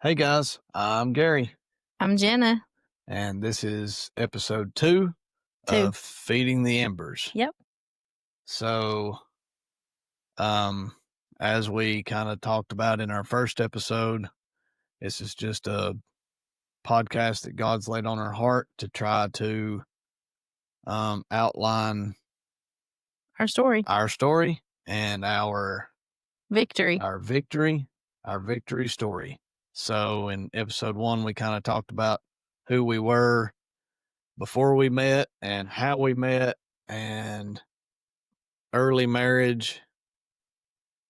Hey guys, I'm Gary, I'm Jenna, and this is episode 2 too. of Feeding the Embers. Yep. So, um, as we kind of talked about in our first episode, this is just a podcast that God's laid on our heart to try to outline Our story. our story and Victory. our victory, our victory story. So, in episode 1, we kind of talked about who we were before we met and how we met and early marriage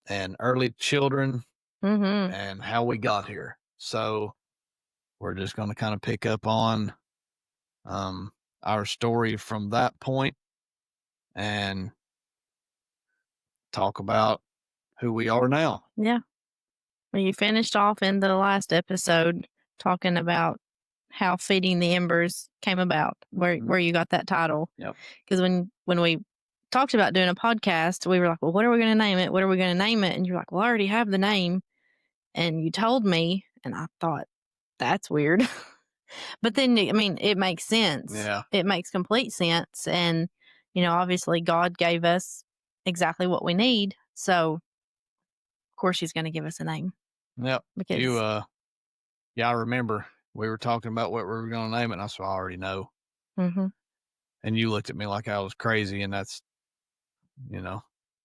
and early children Mm-hmm. and how we got here. So we're just going to kind of pick up on our story from that point and talk about who we are now. Yeah. Well, you finished off in the last episode talking about how Feeding the Embers came about, where you got that title. Yep. Because when we talked about doing a podcast, we were like, well, what are we going to name it? What are we going to name it? And you're like, well, I already have the name. And you told me, and I thought, that's weird. But then, I mean, it makes sense. Yeah. It makes complete sense. And, obviously God gave us exactly what we need. So, of course, he's going to give us a name. Yep. Because, Yeah, I remember we were talking about what we were going to name it. And I said, I already know. mm-hmm. And you looked at me like I was crazy. And that's,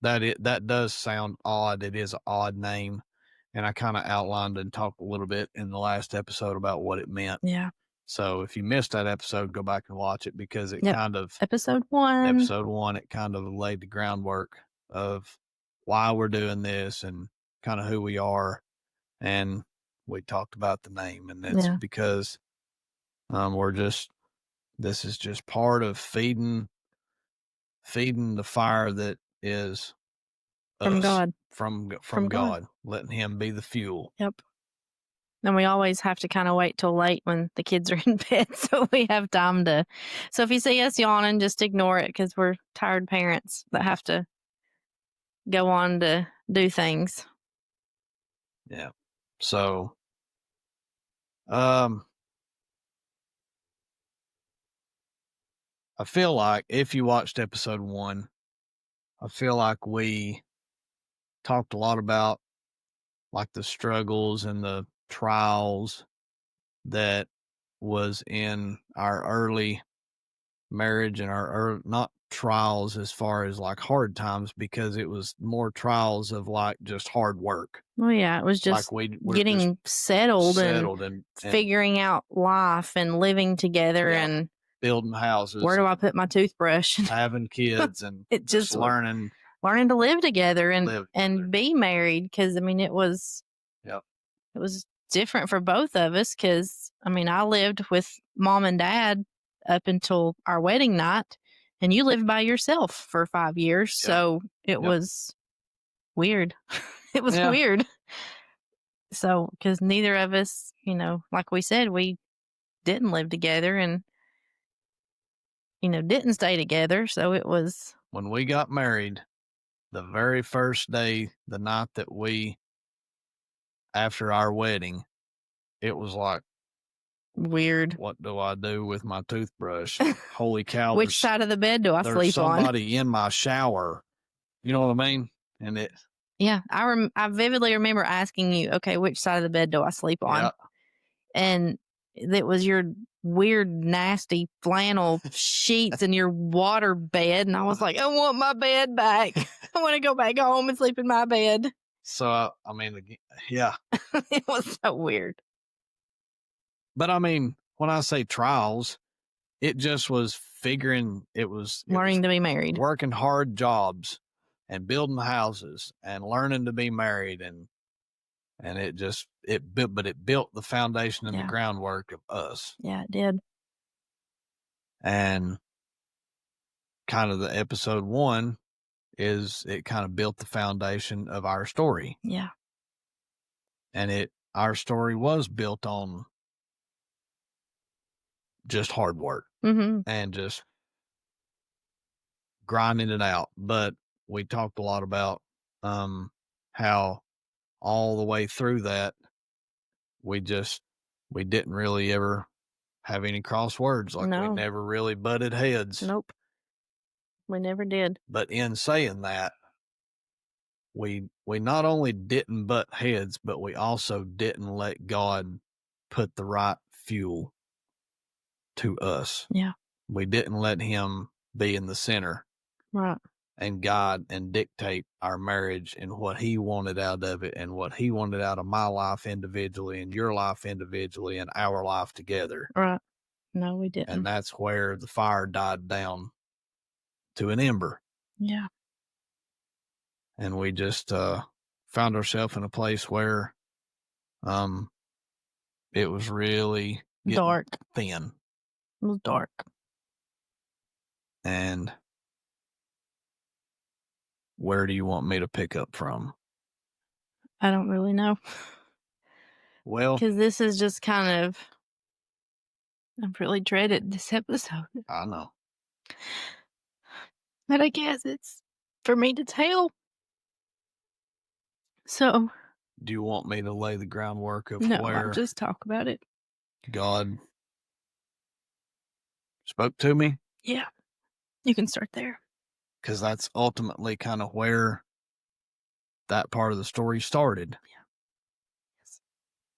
that does sound odd. It is an odd name. And I kind of outlined and talked a little bit in the last episode about what it meant. Yeah. So if you missed that episode, go back and watch it because it Episode 1. it kind of laid the groundwork of why we're doing this and kind of who we are. And we talked about the name, and it's because this is just part of feeding the fire that is From us, God. from God, letting him be the fuel. Yep. And we always have to kind of wait till late when the kids are in bed so we have time to. So if you see us yawning, just ignore it because we're tired parents that have to go on to do things. Yeah. So, I feel like if you watched episode 1, I feel like we talked a lot about like the struggles and the trials that was in our early marriage and not trials as far as like hard times, because it was more trials of like just hard work. Well, yeah, it was just we're getting settled and figuring out life and living together and building houses. Where do I put my toothbrush? Having kids and it just learning to live together and be married. Because I mean, it was different for both of us. Because I mean, I lived with mom and dad up until our wedding night, and you lived by yourself for 5 years. Yep. So it was weird. It was weird. So, because neither of us, like we said, we didn't live together and, didn't stay together. So it was. When we got married, the very first day, the night that after our wedding, it was like, weird. What do I do with my toothbrush? Holy cow. Which side of the bed do I sleep on? There's somebody in my shower. You know what I mean? And yeah, I vividly remember asking you, okay, which side of the bed do I sleep on? Yeah. And it was your weird, nasty flannel sheets and your water bed. And I was like, I want my bed back. I want to go back home and sleep in my bed. So, I mean, yeah. It was so weird. But I mean, when I say trials, it just was learning to be married, working hard jobs and building houses and learning to be married. And it built the foundation and the groundwork of us. Yeah, it did. And kind of the episode 1 it kind of built the foundation of our story. Yeah. And our story was built on just hard work and just grinding it out. But we talked a lot about how all the way through that we didn't really ever have any cross words. Like, we No. never really butted heads. Nope. We never did. But in saying that, we not only didn't butt heads, but we also didn't let God put the right fuel to us. Yeah. We didn't let him be in the center Right. and guide and dictate our marriage and what he wanted out of it and what he wanted out of my life individually and your life individually and our life together. Right. No, we And didn't. that's where the fire died down to an ember. Yeah. And we just found ourselves in a place where it was really getting Dark. thin. It was dark. And where do you want me to pick up from? I don't really know. Well, Because this is just kind of, I've really dreaded this episode. I know. But I guess it's for me to tell. So, Do you want me to lay the groundwork of no, I'll where just talk about it. God spoke to me? Yeah. You can start there. Because that's ultimately kind of where that part of the story started. Yeah. Yes.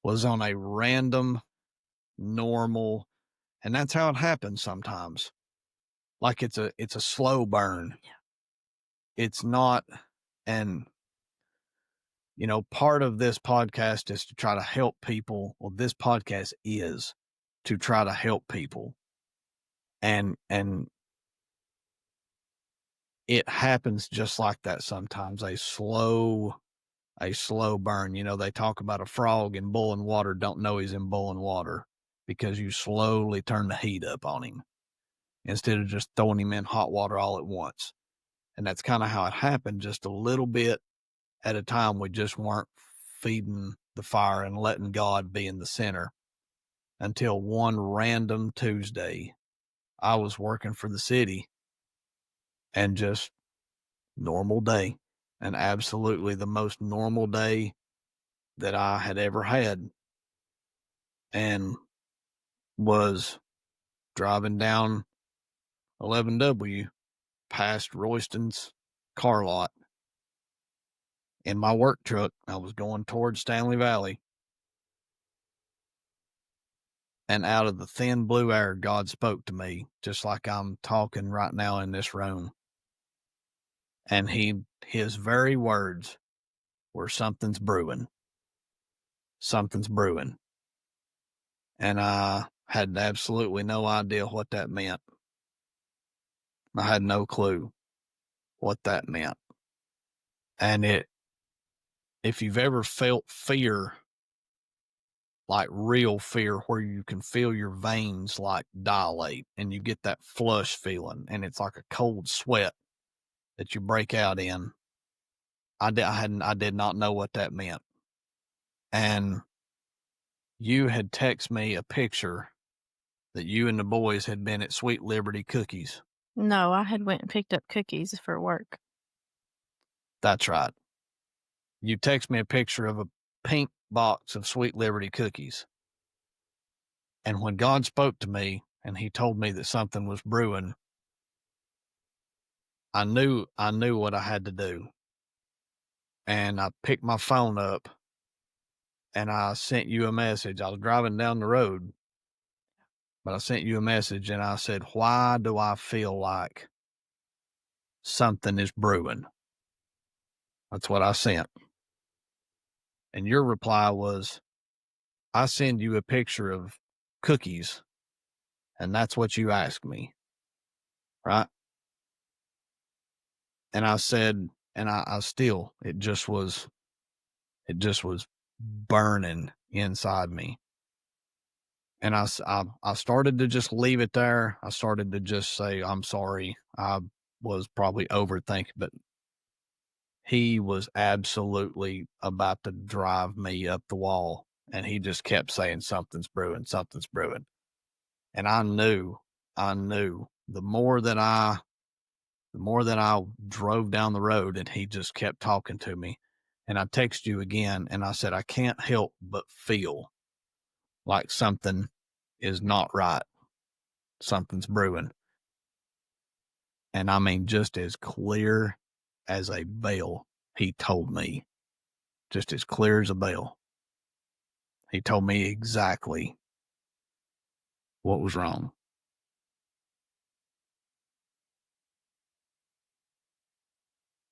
Was on a random, normal, and that's how it happens sometimes. Like it's a slow burn. Yeah. It's not, and part of this podcast is to try to help people. Well, this podcast is to try to help people. And it happens just like that sometimes. A slow burn. They talk about a frog in boiling water don't know he's in boiling water because you slowly turn the heat up on him instead of just throwing him in hot water all at once. And that's kind of how it happened, just a little bit at a time. We just weren't feeding the fire and letting God be in the center until one random Tuesday, I was working for the city and just normal day, and absolutely the most normal day that I had ever had, and was driving down 11W past Royston's car lot in my work truck. I was going towards Stanley Valley, and out of the thin blue air, God spoke to me just like I'm talking right now in this room. And his very words were, something's brewing. Something's brewing. And I had absolutely no idea what that meant. I had no clue what that meant. And if you've ever felt fear, like real fear, where you can feel your veins like dilate and you get that flush feeling and it's like a cold sweat that you break out in, I did not know what that meant. And you had texted me a picture that you and the boys had been at Sweet Liberty Cookies. No, I had went and picked up cookies for work. That's right. You text me a picture of a pink box of Sweet Liberty cookies. And when God spoke to me and he told me that something was brewing, I knew what I had to do. And I picked my phone up and I sent you a message. I was driving down the road, but I sent you a message and I said, why do I feel like something is brewing? That's what I sent. And your reply was, I send you a picture of cookies, and that's what you asked me, right? And I said, and I still, it just was burning inside me. And I started to just leave it there. I started to just say, I'm sorry. I was probably overthinking, but he was absolutely about to drive me up the wall. And he just kept saying, something's brewing, something's brewing. And I knew the more that I drove down the road and he just kept talking to me. And I texted you again and I said, I can't help but feel like something is not right. Something's brewing. And I mean, just as clear as a bell, he told me, just as clear as a bell. He told me exactly what was wrong.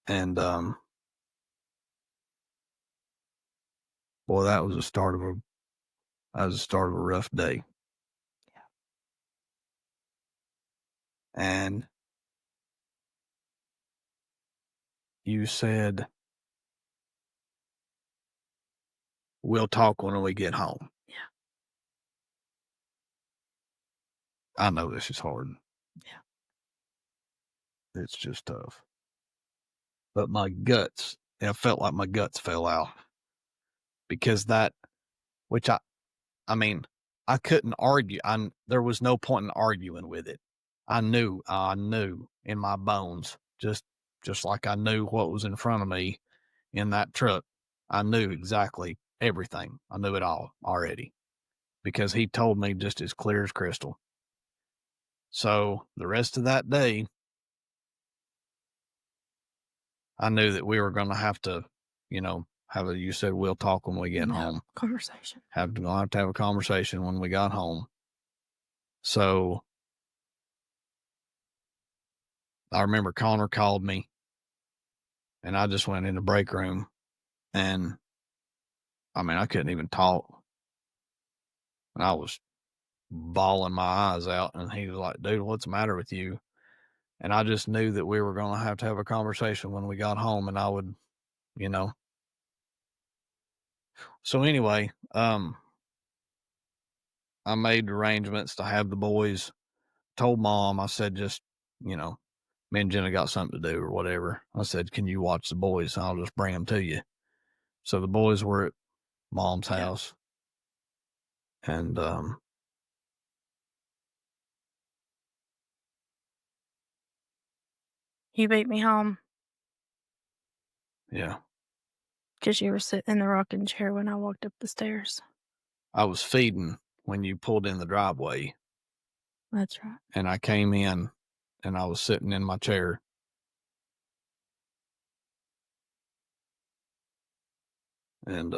And, boy, that was the start of a rough day. And you said, we'll talk when we get home. Yeah. I know this is hard. Yeah. It's just tough. But my guts, I felt like my guts fell out because which I mean, I couldn't argue. There was no point in arguing with it. I knew in my bones, just like I knew what was in front of me in that truck. I knew exactly everything. I knew it all already because he told me just as clear as crystal. So the rest of that day, I knew that we were going to have to, you said, we'll talk when we get home. Conversation. Have to have a conversation when we got home. So I remember Connor called me and I just went in the break room and I mean, I couldn't even talk. And I was bawling my eyes out and he was like, dude, what's the matter with you? And I just knew that we were going to have a conversation when we got home and I would, you know. So anyway, I made arrangements to have the boys, told mom, I said, just, you know, me and Jenna got something to do or whatever. I said, can you watch the boys? I'll just bring them to you. So the boys were at mom's house and, You beat me home yeah, because you were sitting in the rocking chair when I walked up the stairs. I was feeding when you pulled in the driveway That's right. and I came in and I was sitting in my chair. And,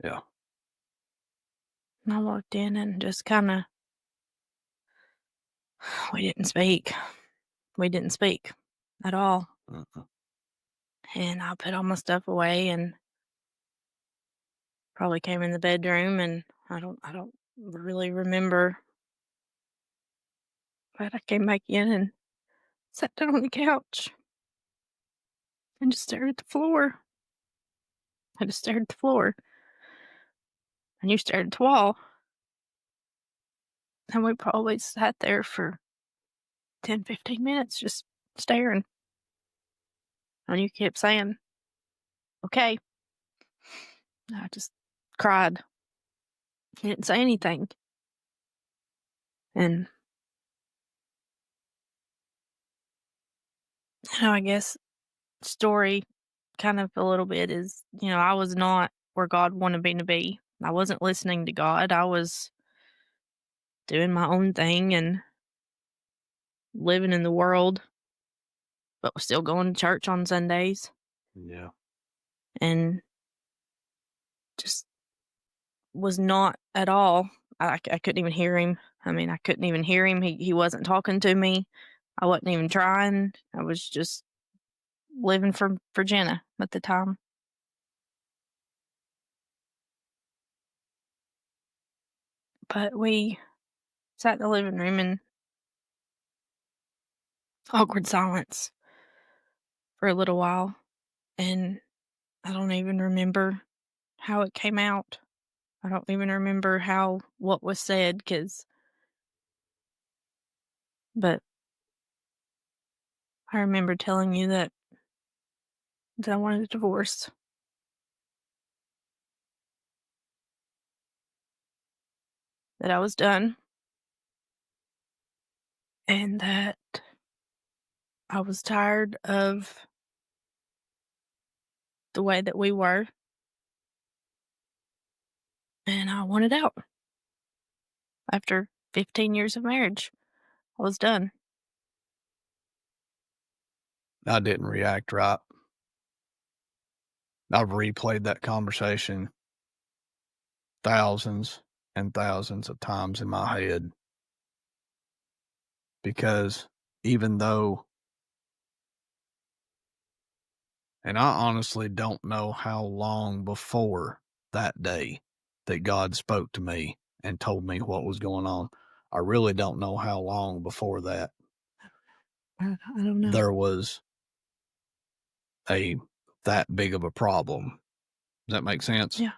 yeah. And I walked in and just kind of, we didn't speak. We didn't speak at all. Mm-mm. And I put all my stuff away and probably came in the bedroom and I don't really remember. But I came back in and sat down on the couch and just stared at the floor. I just stared at the floor. And you stared at the wall. And we probably sat there for 10, 15 minutes just staring. And you kept saying, okay. I just cried. He didn't say anything. And, I guess story kind of a little bit is, I was not where God wanted me to be. I wasn't listening to God. I was doing my own thing and living in the world, but was still going to church on Sundays Yeah. and just was not at all. I couldn't even hear him. I mean, I couldn't even hear him. He wasn't talking to me. I wasn't even trying. I was just living for Jenna at the time. But we sat in the living room in awkward silence for a little while, and I don't even remember how it came out. I don't even remember what was said, but I remember telling you that I wanted a divorce, that I was done, and that I was tired of the way that we were, and I wanted out. After 15 years of marriage, I was done. I didn't react right. I've replayed that conversation thousands and thousands of times in my head because even though, and I honestly don't know how long before that day that God spoke to me and told me what was going on. I really don't know how long before that I don't know. there was a that big of a problem. Does that make sense? Yeah.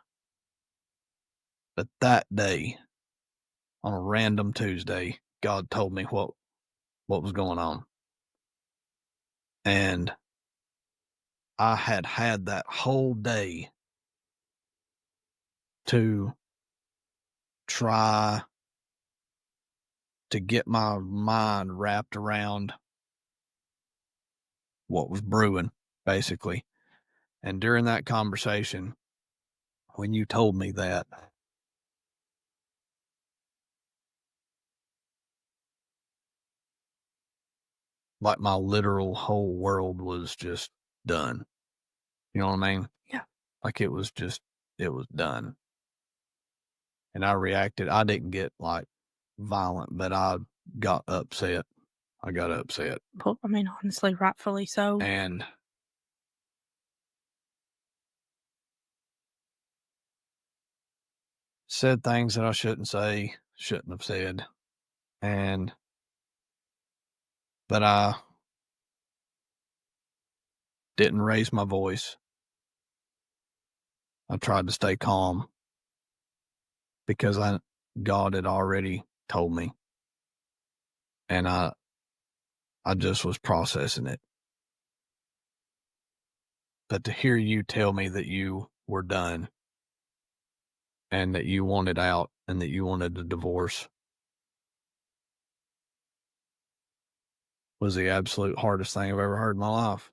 But that day, on a random Tuesday, God told me what was going on. And I had that whole day to try to get my mind wrapped around what was brewing, basically. And during that conversation, when you told me that, like my literal whole world was just done. You know what I mean? Yeah. Like it was done. And I reacted. I didn't get like violent, but I got upset. I got upset. Well, I mean, honestly, rightfully so. And said things that I shouldn't say, shouldn't have said. And, but I didn't raise my voice. I tried to stay calm because God had already told me. And I just was processing it. But to hear you tell me that you were done and that you wanted out and that you wanted a divorce was the absolute hardest thing I've ever heard in my life.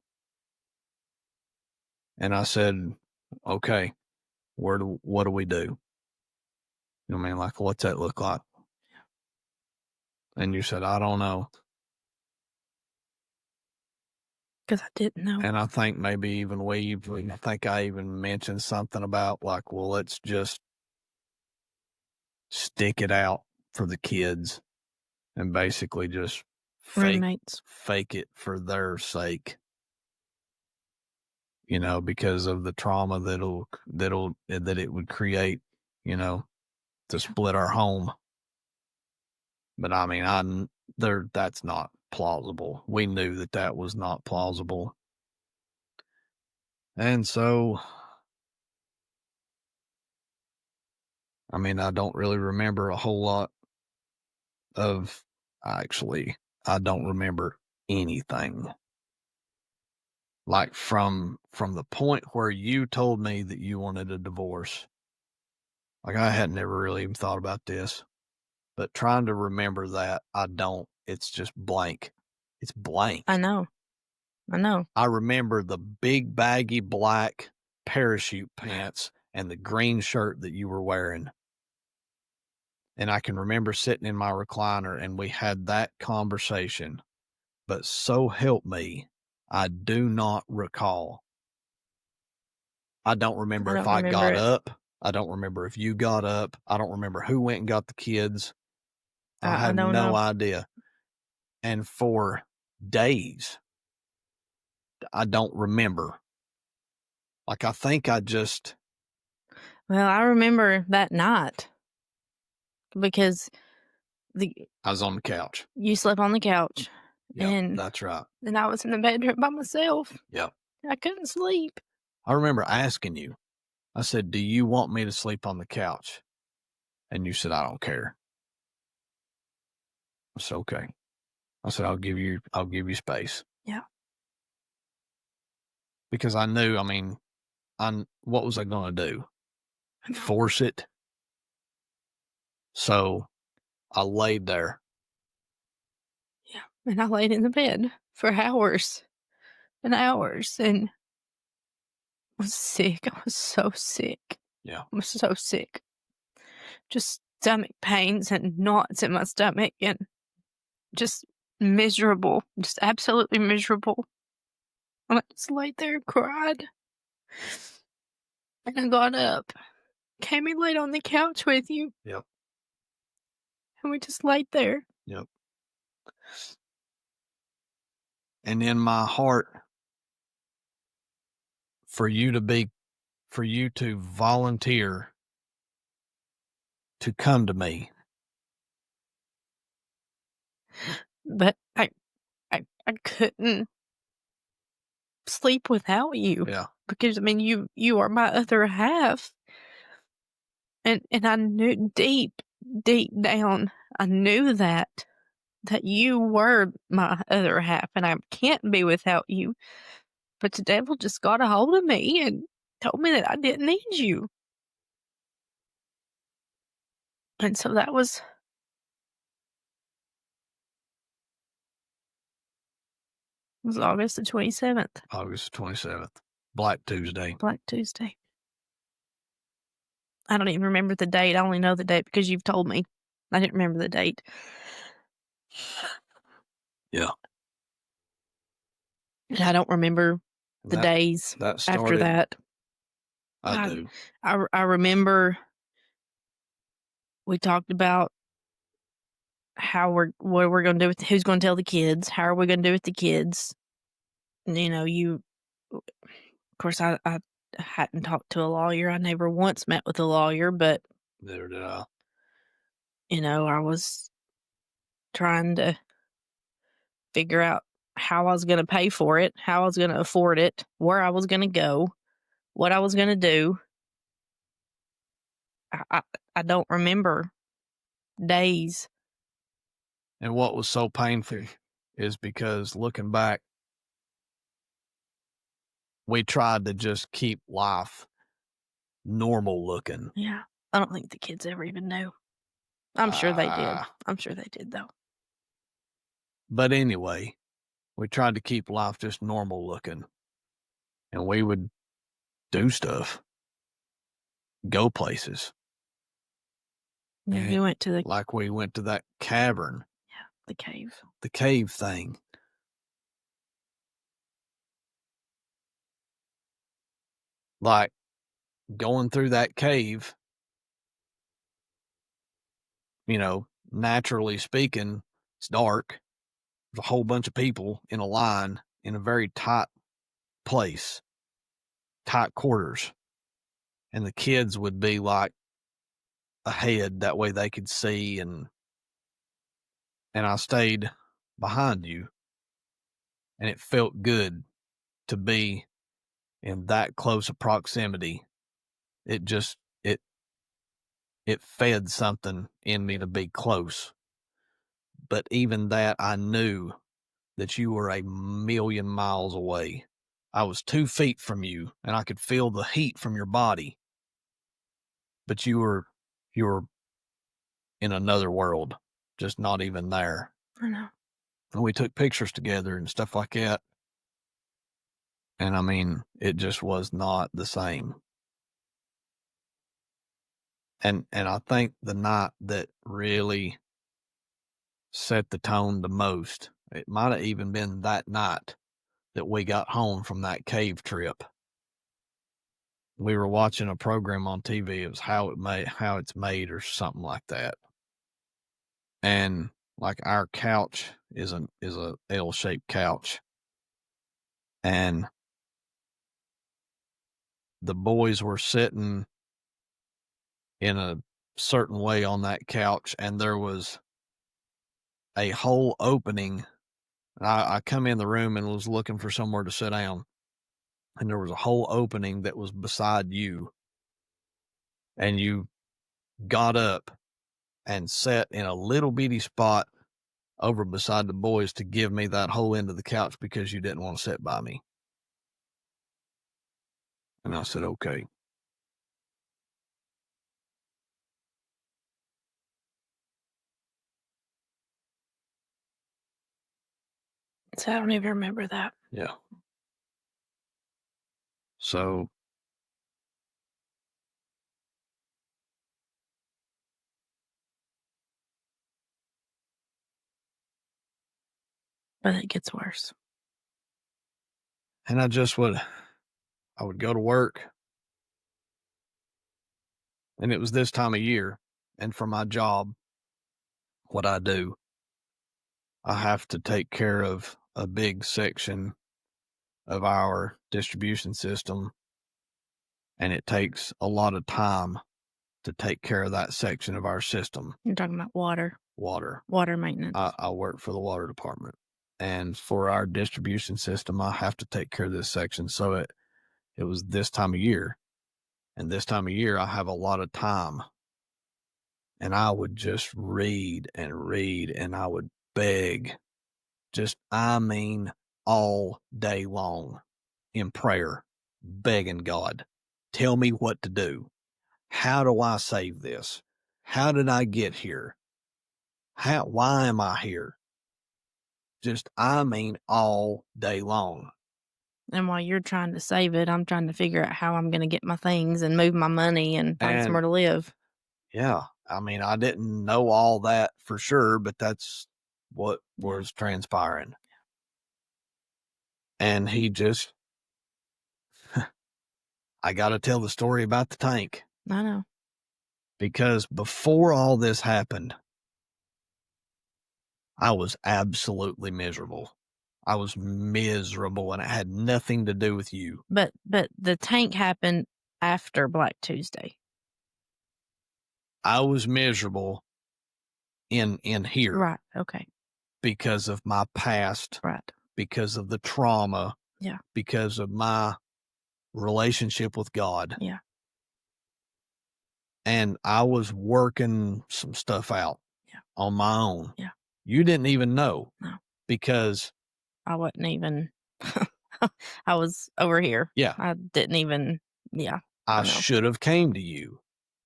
And I said, okay, what do we do? You know what I mean? Like, what's that look like? And you said, I don't know. Because I didn't know. And I think maybe even I think I even mentioned something about like, well, let's just stick it out for the kids and basically just Roommates. fake it for their sake, you know, because of the trauma that it would create, you know, to split our home. But I mean, that's not plausible. We knew that that was not plausible. And so, I mean, I don't really remember a whole lot of actually, I don't remember anything. Like from the point where you told me that you wanted a divorce. Like I had never really even thought about this, but trying to remember that, I don't. It's just blank. It's blank. I know. I remember the big baggy black parachute pants and the green shirt that you were wearing. And I can remember sitting in my recliner and we had that conversation. But so help me, I do not recall. I don't remember I if don't I remember got it. up. I don't remember if you got up. I don't remember who went and got the kids. I I have don't no know. idea. And for days, I don't remember. Like, I think I just, Well, I remember that night because I was on the couch. you slept on the couch, Yep, and that's right. I was in the bedroom by myself. Yep. I couldn't sleep. I remember asking you, I said, do you want me to sleep on the couch? And you said, I don't care. I said, okay. I said, I'll give you space. Yeah. Because I knew, I mean, what was I going to do? Force it? So I laid there. Yeah. And I laid in the bed for hours and hours and was sick. I was so sick. Yeah. I was so sick. just stomach pains and knots in my stomach and just miserable, just absolutely miserable. And I just laid there and cried. And I got up, came and laid on the couch with you, Yep. and we just laid there. Yep. And in my heart, for you to volunteer to come to me. But I couldn't sleep without you Yeah. because, I mean, you are my other half, and I knew deep down, I knew that you were my other half, and I can't be without you, but the devil just got a hold of me and told me that I didn't need you. And so that was August the 27th, August 27th, Black Tuesday. Black Tuesday. I don't even remember the date. I only know the date because you've told me. I didn't remember the date. Yeah. And I don't remember the That days that after started that. I do. I remember we talked about what we're gonna do with who's gonna tell the kids, how are we gonna do with the kids. And, you know, of course, I hadn't talked to a lawyer. I never once met with a lawyer, but, Neither did I. you know, I was trying to figure out how I was gonna pay for it, how I was gonna afford it, where I was gonna go, what I was gonna do. I I I don't remember days. And what was so painful is because looking back, we tried to just keep life normal looking. Yeah. I don't think the kids ever even knew. I'm sure they did. Ah, I'm sure they did, though. but anyway, we tried to keep life just normal looking, and we would do stuff, go places. Yeah, And we went to like we went to that cavern, the cave. the cave thing. Like going through that cave, naturally speaking, it's dark. There's a whole bunch of people in a line in a very tight place, tight quarters. And the kids would be like ahead, that way they could see, and I stayed behind you, and it felt good to be in that close a proximity. It just it fed something in me to be close. But even that, I knew that you were a million miles away. I was 2 feet from you, and I could feel the heat from your body, but you were in another world, just not even there. I know. And we took pictures together and stuff like that. And I mean, it just was not the same. And I think the night that really set the tone the most, it might have even been that night that we got home from that cave trip. We were watching a program on TV. It was how it's made or something like that. And like our couch is a L-shaped couch. And the boys were sitting in a certain way on that couch, and there was a whole opening. I come in the room and was looking for somewhere to sit down, and there was a whole opening that was beside you, and you got up and sat in a little bitty spot over beside the boys to give me that whole end of the couch because you didn't want to sit by me. And I said, okay. So I don't even remember that. Yeah. So But it gets worse. And I would go to work, and it was this time of year. And for my job, what I do, I have to take care of a big section of our distribution system, and it takes a lot of time to take care of that section of our system. You're talking about water maintenance. I work for the water department, and for our distribution system, I have to take care of this section. So it was this time of year, and this time of year, I have a lot of time, and I would just read, and I would beg, I mean, all day long in prayer, begging God, tell me what to do. How do I save this? How did I get here? Why am I here? I mean, all day long. And while you're trying to save it, I'm trying to figure out how I'm gonna get my things and move my money and find And somewhere to live. yeah, I mean, I didn't know all that for sure, but that's what was transpiring. And I got to tell the story about the tank, I know. because before all this happened, I was absolutely miserable. I was miserable, and it had nothing to do with you. But the tank happened after Black Tuesday. I was miserable in here Right, okay. because of my past, Right. because of the trauma, Yeah. because of my relationship with God. Yeah. And I was working some stuff out on my own. Yeah. You didn't even know, No. because I wasn't even I was over here. yeah, I didn't even I I know. should have came to you.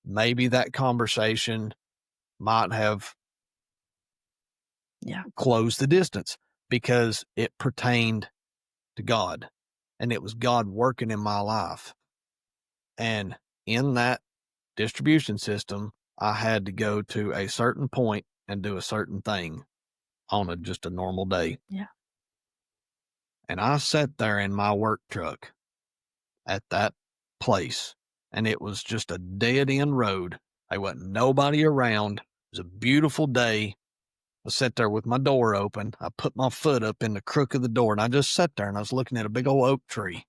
Maybe that conversation might have Yeah. closed the distance, because it pertained to God, and it was God working in my life. And in that distribution system, I had to go to a certain point and do a certain thing on just a normal day. Yeah. And I sat there in my work truck at that place, and it was just a dead end road. There wasn't nobody around. It was a beautiful day. I sat there with my door open. I put my foot up in the crook of the door, and I just sat there, and I was looking at a big old oak tree,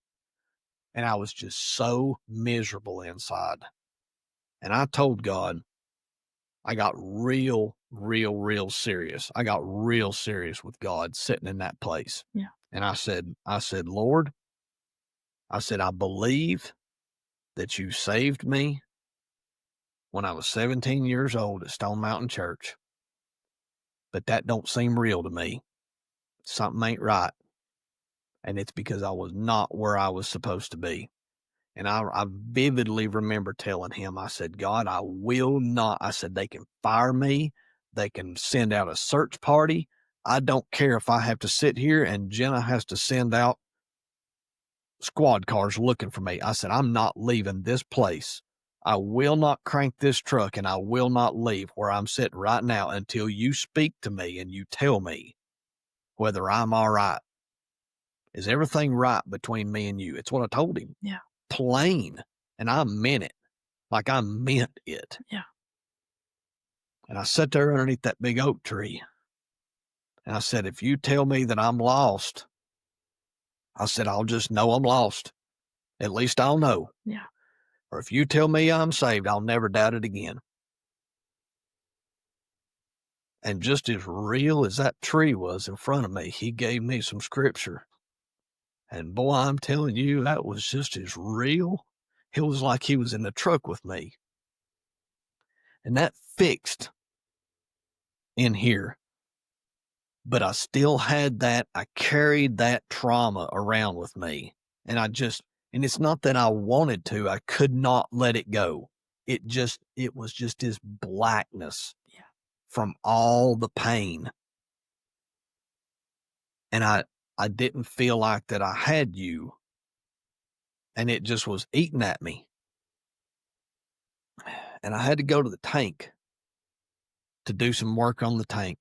and I was just so miserable inside. And I told God, I got real serious. I got real serious with God sitting in that place. Yeah. And I said, Lord, I believe that you saved me when I was 17 years old at Stone Mountain Church, but that don't seem real to me. Something ain't right. And it's because I was not where I was supposed to be. And I vividly remember telling him, I said, God, I will not. I said, they can fire me. They can send out a search party. I don't care if I have to sit here and Jenna has to send out squad cars looking for me. I said, I'm not leaving this place. I will not crank this truck, and I will not leave where I'm sitting right now until you speak to me and you tell me whether I'm all right. Is everything right between me and you? It's what I told him. Yeah. Plain. And I meant it. Like I meant it. Yeah. And I sat there underneath that big oak tree. And I said, if you tell me that I'm lost, I said, I'll just know I'm lost. At least I'll know. Yeah. Or if you tell me I'm saved, I'll never doubt it again. And just as real as that tree was in front of me, he gave me some scripture. And boy, I'm telling you, that was just as real. It was like he was in the truck with me. And that fixed in here. But I still had that, I carried that trauma around with me. And and it's not that I wanted to, I could not let it go. It was just this blackness from all the pain. And I didn't feel like that I had you. And it just was eating at me. And I had to go to the tank to do some work on the tank.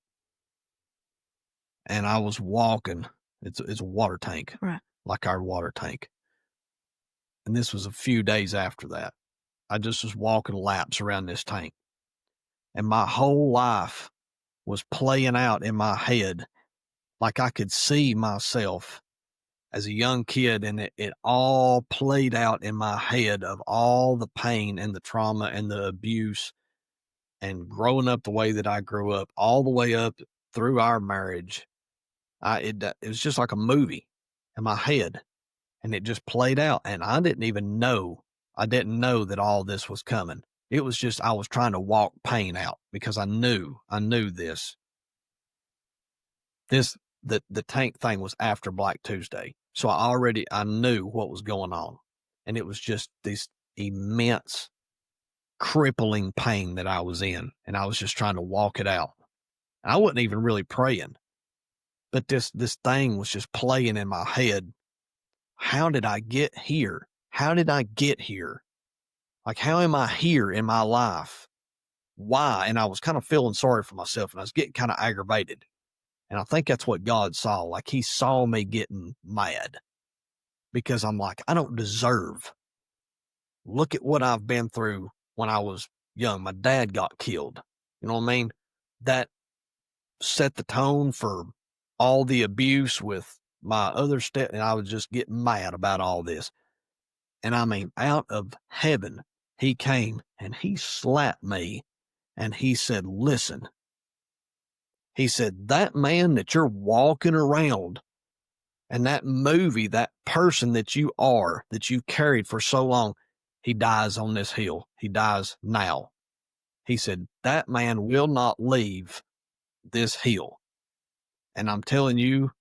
and I was walking. It's a water tank, Right. like our water tank. And this was a few days after that. I just was walking laps around this tank, and my whole life was playing out in my head. Like I could see myself as a young kid, and it all played out in my head of all the pain and the trauma and the abuse and growing up the way that I grew up, all the way up through our marriage. It was just like a movie in my head, and it just played out. And I didn't know that all this was coming. It was just, I was trying to walk pain out because I knew this, the tank thing was after Black Tuesday. So I knew what was going on. And it was just this immense, crippling pain that I was in. And I was just trying to walk it out. I wasn't even really praying, but this thing was just playing in my head. How did I get here? How did I get here? Like, how am I here in my life? Why? And I was kind of feeling sorry for myself, and I was getting kind of aggravated. And I think that's what God saw. Like, he saw me getting mad because I'm like, I don't deserve. Look at what I've been through when I was young. My dad got killed. You know what I mean? That set the tone for all the abuse with my other step. And I was just getting mad about all this. And I mean, out of heaven, he came and he slapped me and he said, listen, he said, that man that you're walking around and that movie, that person that you are, that you carried for so long, he dies on this hill. He dies now. He said, that man will not leave this hill. And I'm telling you,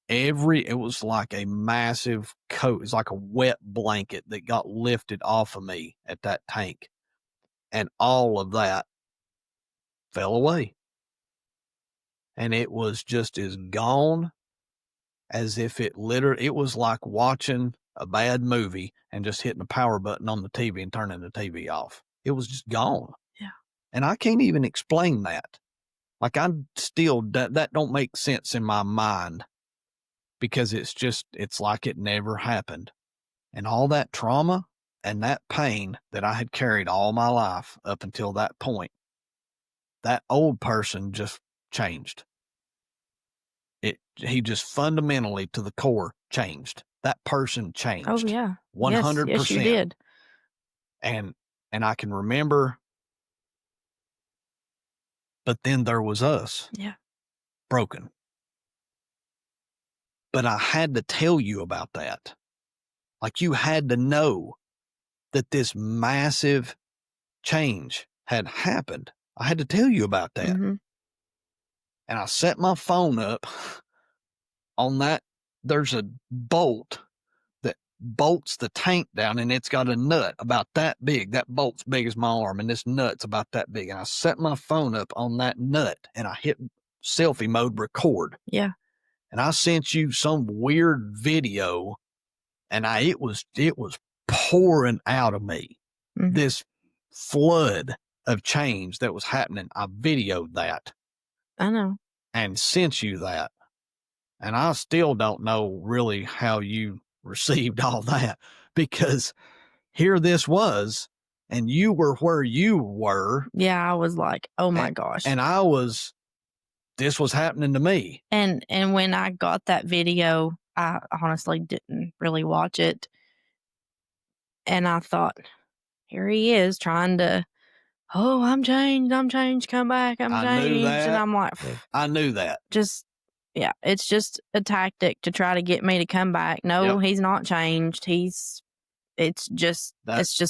it was like a massive coat. It's like a wet blanket that got lifted off of me at that tank. And all of that fell away. And it was just as gone as if it was like watching a bad movie and just hitting the power button on the TV and turning the TV off. It was just gone. Yeah. And I can't even explain that. Like, I'm still, that don't make sense in my mind because it's like it never happened. And all that trauma and that pain that I had carried all my life up until that point, that old person just changed. He just fundamentally to the core changed. That person changed. Oh yeah. 100%. Yes, you did. And I can remember, but then there was us. Yeah. Broken. But I had to tell you about that. Like, you had to know that this massive change had happened. I had to tell you about that. Mm-hmm. And I set my phone up on that. There's a bolt that bolts the tank down, and it's got a nut about that big. That bolt's big as my arm, and this nut's about that big. And I set my phone up on that nut, and I hit selfie mode record. Yeah. And I sent you some weird video, and it was pouring out of me. Mm-hmm. This flood of change that was happening. I videoed that. I know. And sent you that. And I still don't know really how you received all that, because here this was, and you were where you were. Yeah, I was like, oh my gosh. And this was happening to me. And when I got that video, I honestly didn't really watch it. And I thought, here he is trying to, oh, I'm changed, come back, I'm changed. I knew that. And I'm like, I knew that. Yeah, it's just a tactic to try to get me to come back. No, yep. He's not changed. It's just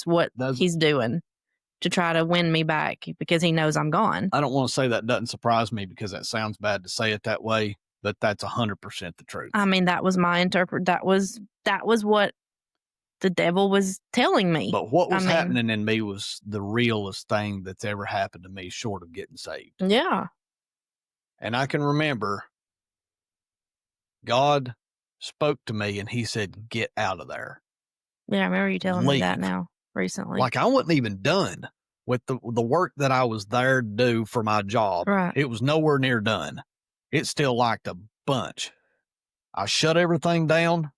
what he's doing to try to win me back because he knows I'm gone. I don't want to say that doesn't surprise me because that sounds bad to say it that way, but that's 100% the truth. I mean, that was my that was what the devil was telling me. But what was happening in me was the realest thing that's ever happened to me short of getting saved. Yeah. And I can remember God spoke to me and he said, get out of there. Yeah, I remember you telling me that now recently. Like, I wasn't even done with the work that I was there to do for my job. Right. It was nowhere near done. It's still like the bunch. I shut everything down,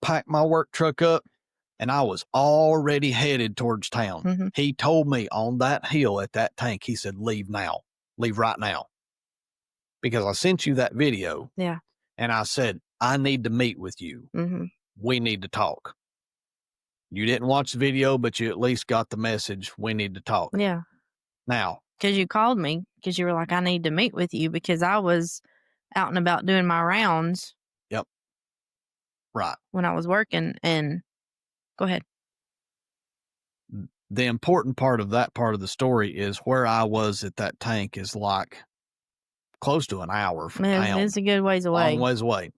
packed my work truck up, and I was already headed towards town. Mm-hmm. He told me on that hill at that tank, he said, leave now, leave right now. Because I sent you that video. Yeah. And I said, I need to meet with you. Mm-hmm. We need to talk. You didn't watch the video, but you at least got the message. We need to talk. Yeah. Now. Because you called me because you were like, I need to meet with you because I was out and about doing my rounds. Yep. Right. When I was working and go ahead. The important part of that part of the story is where I was at that tank is like close to an hour from town. It's a good ways away. Long ways away.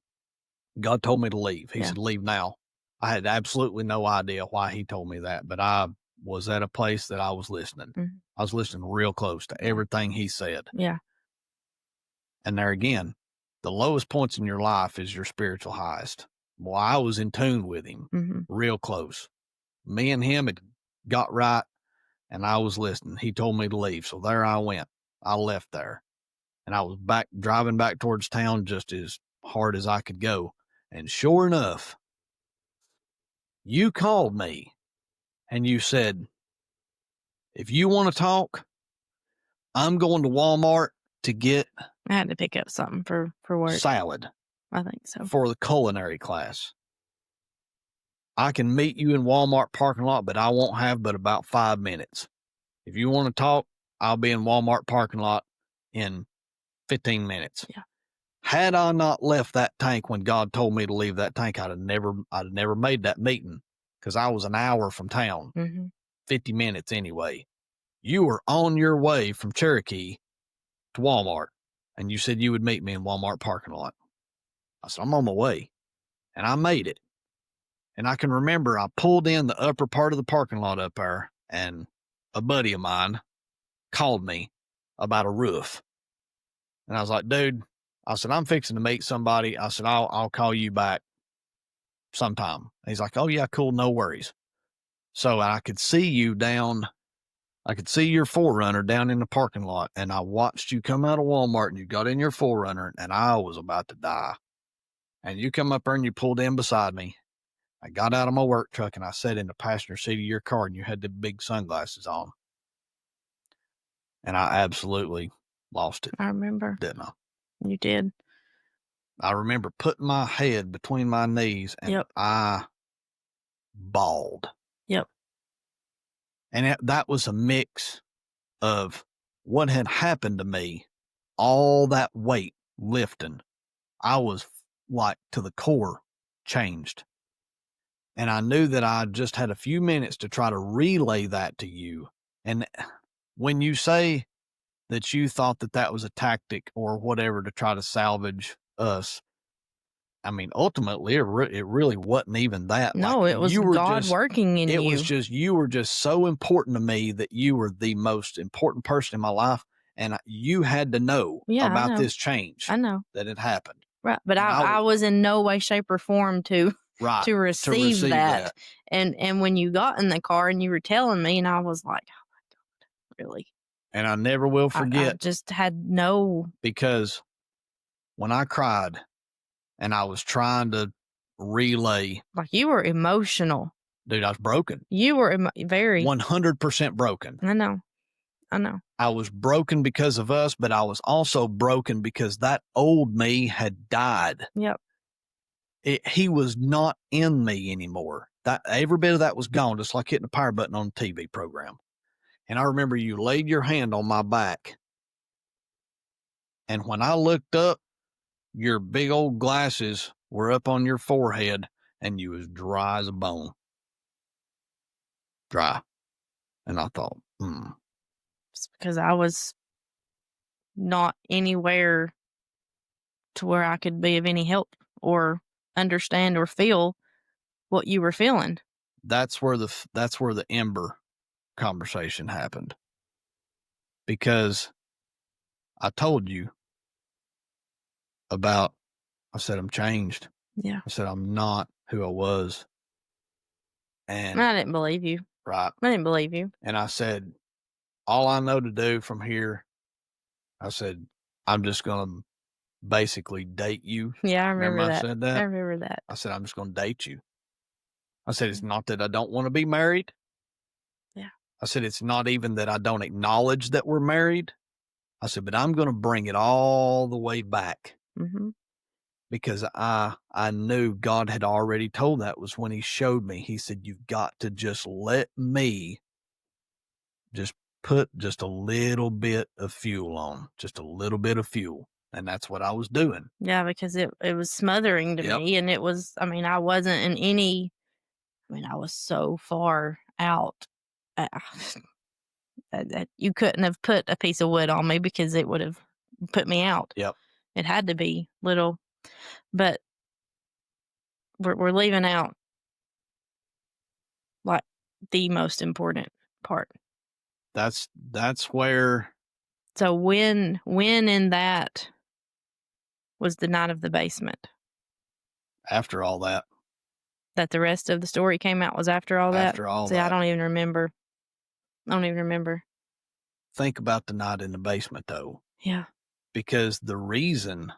God told me to leave. He said, leave now. I had absolutely no idea why he told me that, but I was at a place that I was listening. Mm-hmm. I was listening real close to everything he said. Yeah. And there again, the lowest points in your life is your spiritual highest. Well, I was in tune with him, real close. Me and him had got right, and I was listening. He told me to leave, so there I went. I left there, and I was driving back towards town just as hard as I could go. And sure enough, you called me, and you said, if you want to talk, I'm going to Walmart to get I had to pick up something for work. Salad. I think so. For the culinary class. I can meet you in Walmart parking lot, but I won't have but about 5 minutes. If you want to talk, I'll be in Walmart parking lot in 15 minutes. Yeah. Had I not left that tank when God told me to leave that tank, I'd have never made that meeting because I was an hour from town, 50 minutes anyway. You were on your way from Cherokee to Walmart, and you said you would meet me in Walmart parking lot. I said, I'm on my way, and I made it. And I can remember I pulled in the upper part of the parking lot up there, and a buddy of mine called me about a roof. And I was like, dude, I said, I'm fixing to meet somebody. I said, I'll call you back sometime. And he's like, oh yeah, cool. No worries. So I could see you I could see your 4Runner down in the parking lot. And I watched you come out of Walmart and you got in your 4Runner and I was about to die. And you come up there and you pulled in beside me. I got out of my work truck and I sat in the passenger seat of your car and you had the big sunglasses on. And I absolutely lost it. I remember. Didn't I? You did. I remember putting my head between my knees and I bawled. Yep. And that was a mix of what had happened to me, all that weight lifting. I was like to the core changed. And I knew that I just had a few minutes to try to relay that to you. And when you say that you thought that that was a tactic or whatever to try to salvage us, I mean, ultimately, it really wasn't even that. No, like, it was God working in you. It was just, you were just so important to me that you were the most important person in my life. And you had to know about this change. I know. That it happened. Right. But I was in no way, shape, or form to receive that. And when you got in the car and you were telling me, and I was like, oh my God, really? And I never will forget. I just had no. Because when I cried and I was trying to relay. Like you were emotional. Dude, I was broken. You were very. 100% broken. I know. I was broken because of us, but I was also broken because that old me had died. Yep. He was not in me anymore. That every bit of that was gone, just like hitting a power button on a TV program. And I remember you laid your hand on my back. And when I looked up, your big old glasses were up on your forehead and you was dry as a bone. Dry. And I thought, It's because I was not anywhere to where I could be of any help or understand or feel what you were feeling. That's where the Ember conversation happened. Because I told you about, I said, I'm changed. Yeah. I said, I'm not who I was. And I didn't believe you. Right. I didn't believe you. And I said, all I know to do from here, I said, I'm just going to basically date you. Yeah, I Remember remember I that. said I that? remember that. I said, "I'm just gonna date you." I said, "It's Mm, not that I don't wanna be married." yeah. I said, "It's not even that I don't acknowledge that we're married." I said, "But I'm gonna bring it all the way back Mhm. because I knew God had already told that was when he showed me. He said, "You've got to just let me just put just a little bit of fuel on, just a little bit of fuel." And that's what I was doing. Yeah, because it was smothering to Yep, me, and it was I mean, I wasn't in any I mean, I was so far out. Uh, that you couldn't have put a piece of wood on me because it would have put me out. yep. It had to be little, but we're leaving out, like, the most important part. That's where So when in that was the night of the basement? after all that, That the rest of the story came out was after all that? after all See, I that, don't even remember. I don't even remember. think about the night in the basement though, Yeah. because the reason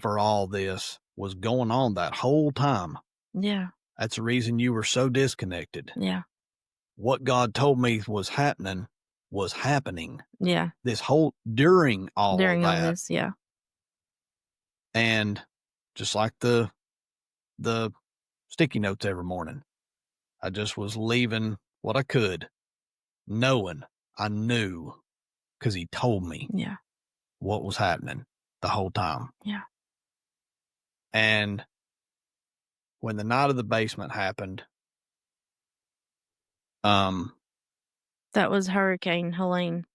for all this was going on that whole time. Yeah. That's the reason you were so disconnected. Yeah. What God told me was happening Yeah. this whole during all of During all that. this, yeah. And just like the sticky notes every morning, I just was leaving what I could, knowing I knew because he told me Yeah. what was happening the whole time. Yeah. And when the night of the basement happened, um, That was Hurricane Helene.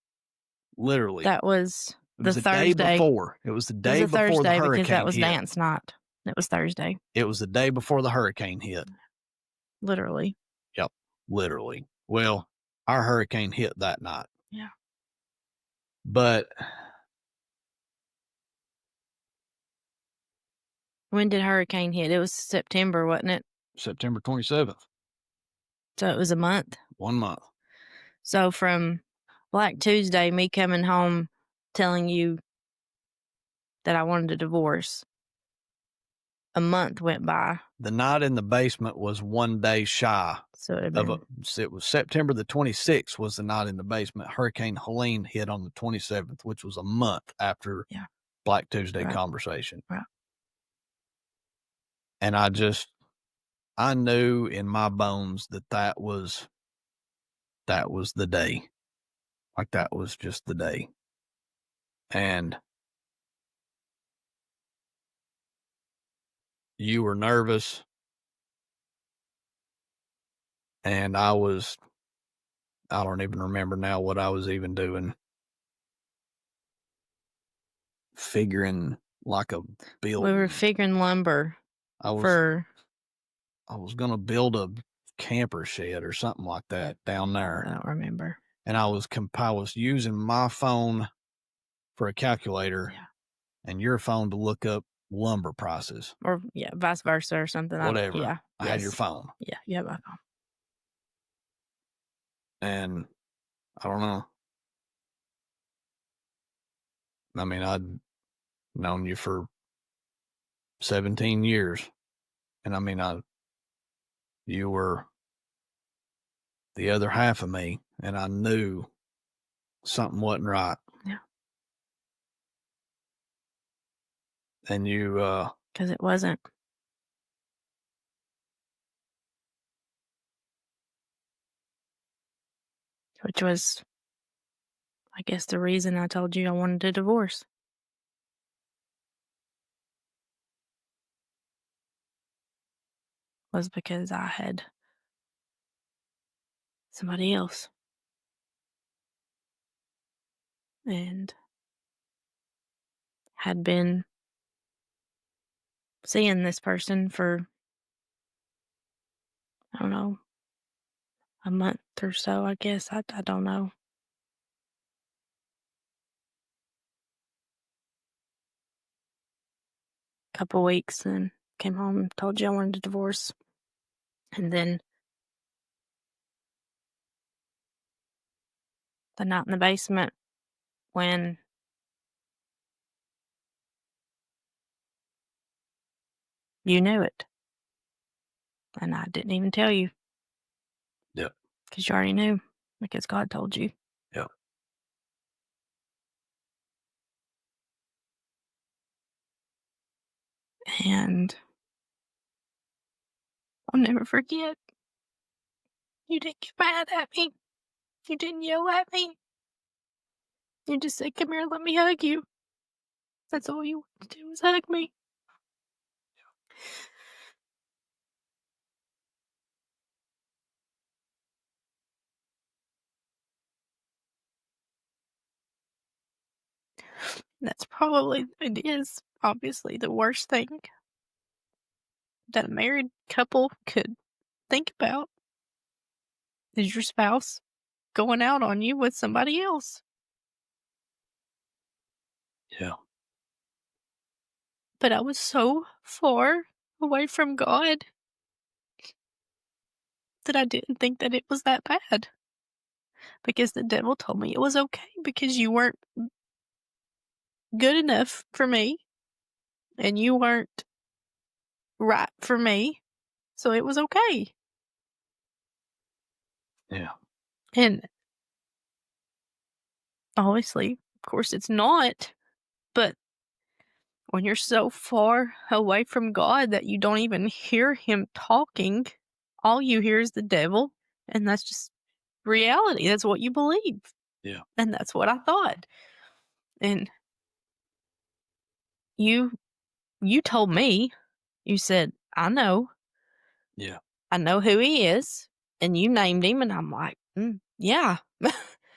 literally, That was it the was the day Thursday. before. It was the It was day a before the Thursday because that hurricane was hit. dance night. It was Thursday, It was the day before the hurricane hit. literally. Yep, literally. Well, our hurricane hit that night, Yeah. but When did hurricane hit? It was September, wasn't it? September 27th, So it was a month. 1 month. So from Black Tuesday, me coming home telling you that I wanted a divorce, a month went by. The night in the basement was 1 day shy So it had of a, been, it was September the 26th was the night in the basement. Hurricane Helene hit on the 27th, which was a month after yeah, Black Tuesday right, conversation. right. And I knew in my bones that that was the day. Like that was just the day. And you were nervous and I don't even remember now what I was even doing, figuring like a We were build. figuring lumber I was for, I was gonna build a camper shed or something like that down I there. don't remember. And I was using my phone for a calculator Yeah. and your phone to look up lumber prices. Or, yeah, vice versa or something. Whatever. Yeah, I had your yes. phone. Yeah, you have my phone. And I don't know. I mean, I'd known you for 17 years. And I mean, you were the other half of me, and I knew something wasn't right. Yeah, And because it wasn't, which was, I guess, the reason I told you I wanted a divorce was because I had somebody else and had been seeing this person for, I don't know, a month or so, I guess. I don't know. Couple weeks and came home and told you I wanted a divorce. And then the night in the basement when You knew it. And I didn't even tell you. Yep. Because you already knew. Because God told you. Yep. And I'll never forget. You didn't get mad at me. You didn't yell at me. You just said, "Come here, let me hug you." That's all you wanted to do was hug me. That's probably, it is obviously the worst thing that a married couple could think about is your spouse going out on you with somebody else. Yeah. But I was so far away from God that I didn't think that it was that bad. Because the devil told me it was okay because you weren't good enough for me and you weren't right for me. So it was okay. Yeah. And obviously, of course, it's not. But when you're so far away from God that you don't even hear him talking, all you hear is the devil. And that's just reality. That's what you believe. Yeah. And that's what I thought. And you told me, you said, I know. Yeah. I know who he is. And you named him. And I'm like, yeah.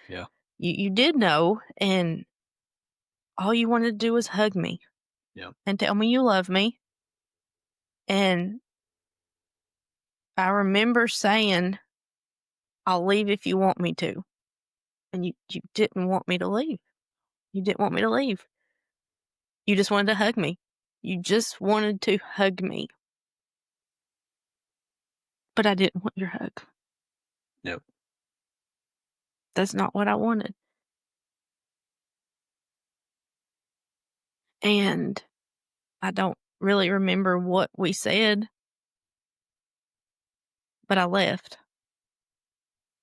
Yeah. You did know. And all you wanted to do was hug me. Yeah. And tell me you love me. And I remember saying, I'll leave if you want me to. And you didn't want me to leave. You didn't want me to leave. You just wanted to hug me. You just wanted to hug me. But I didn't want your hug. Yep. That's not what I wanted. And I don't really remember what we said, but I left.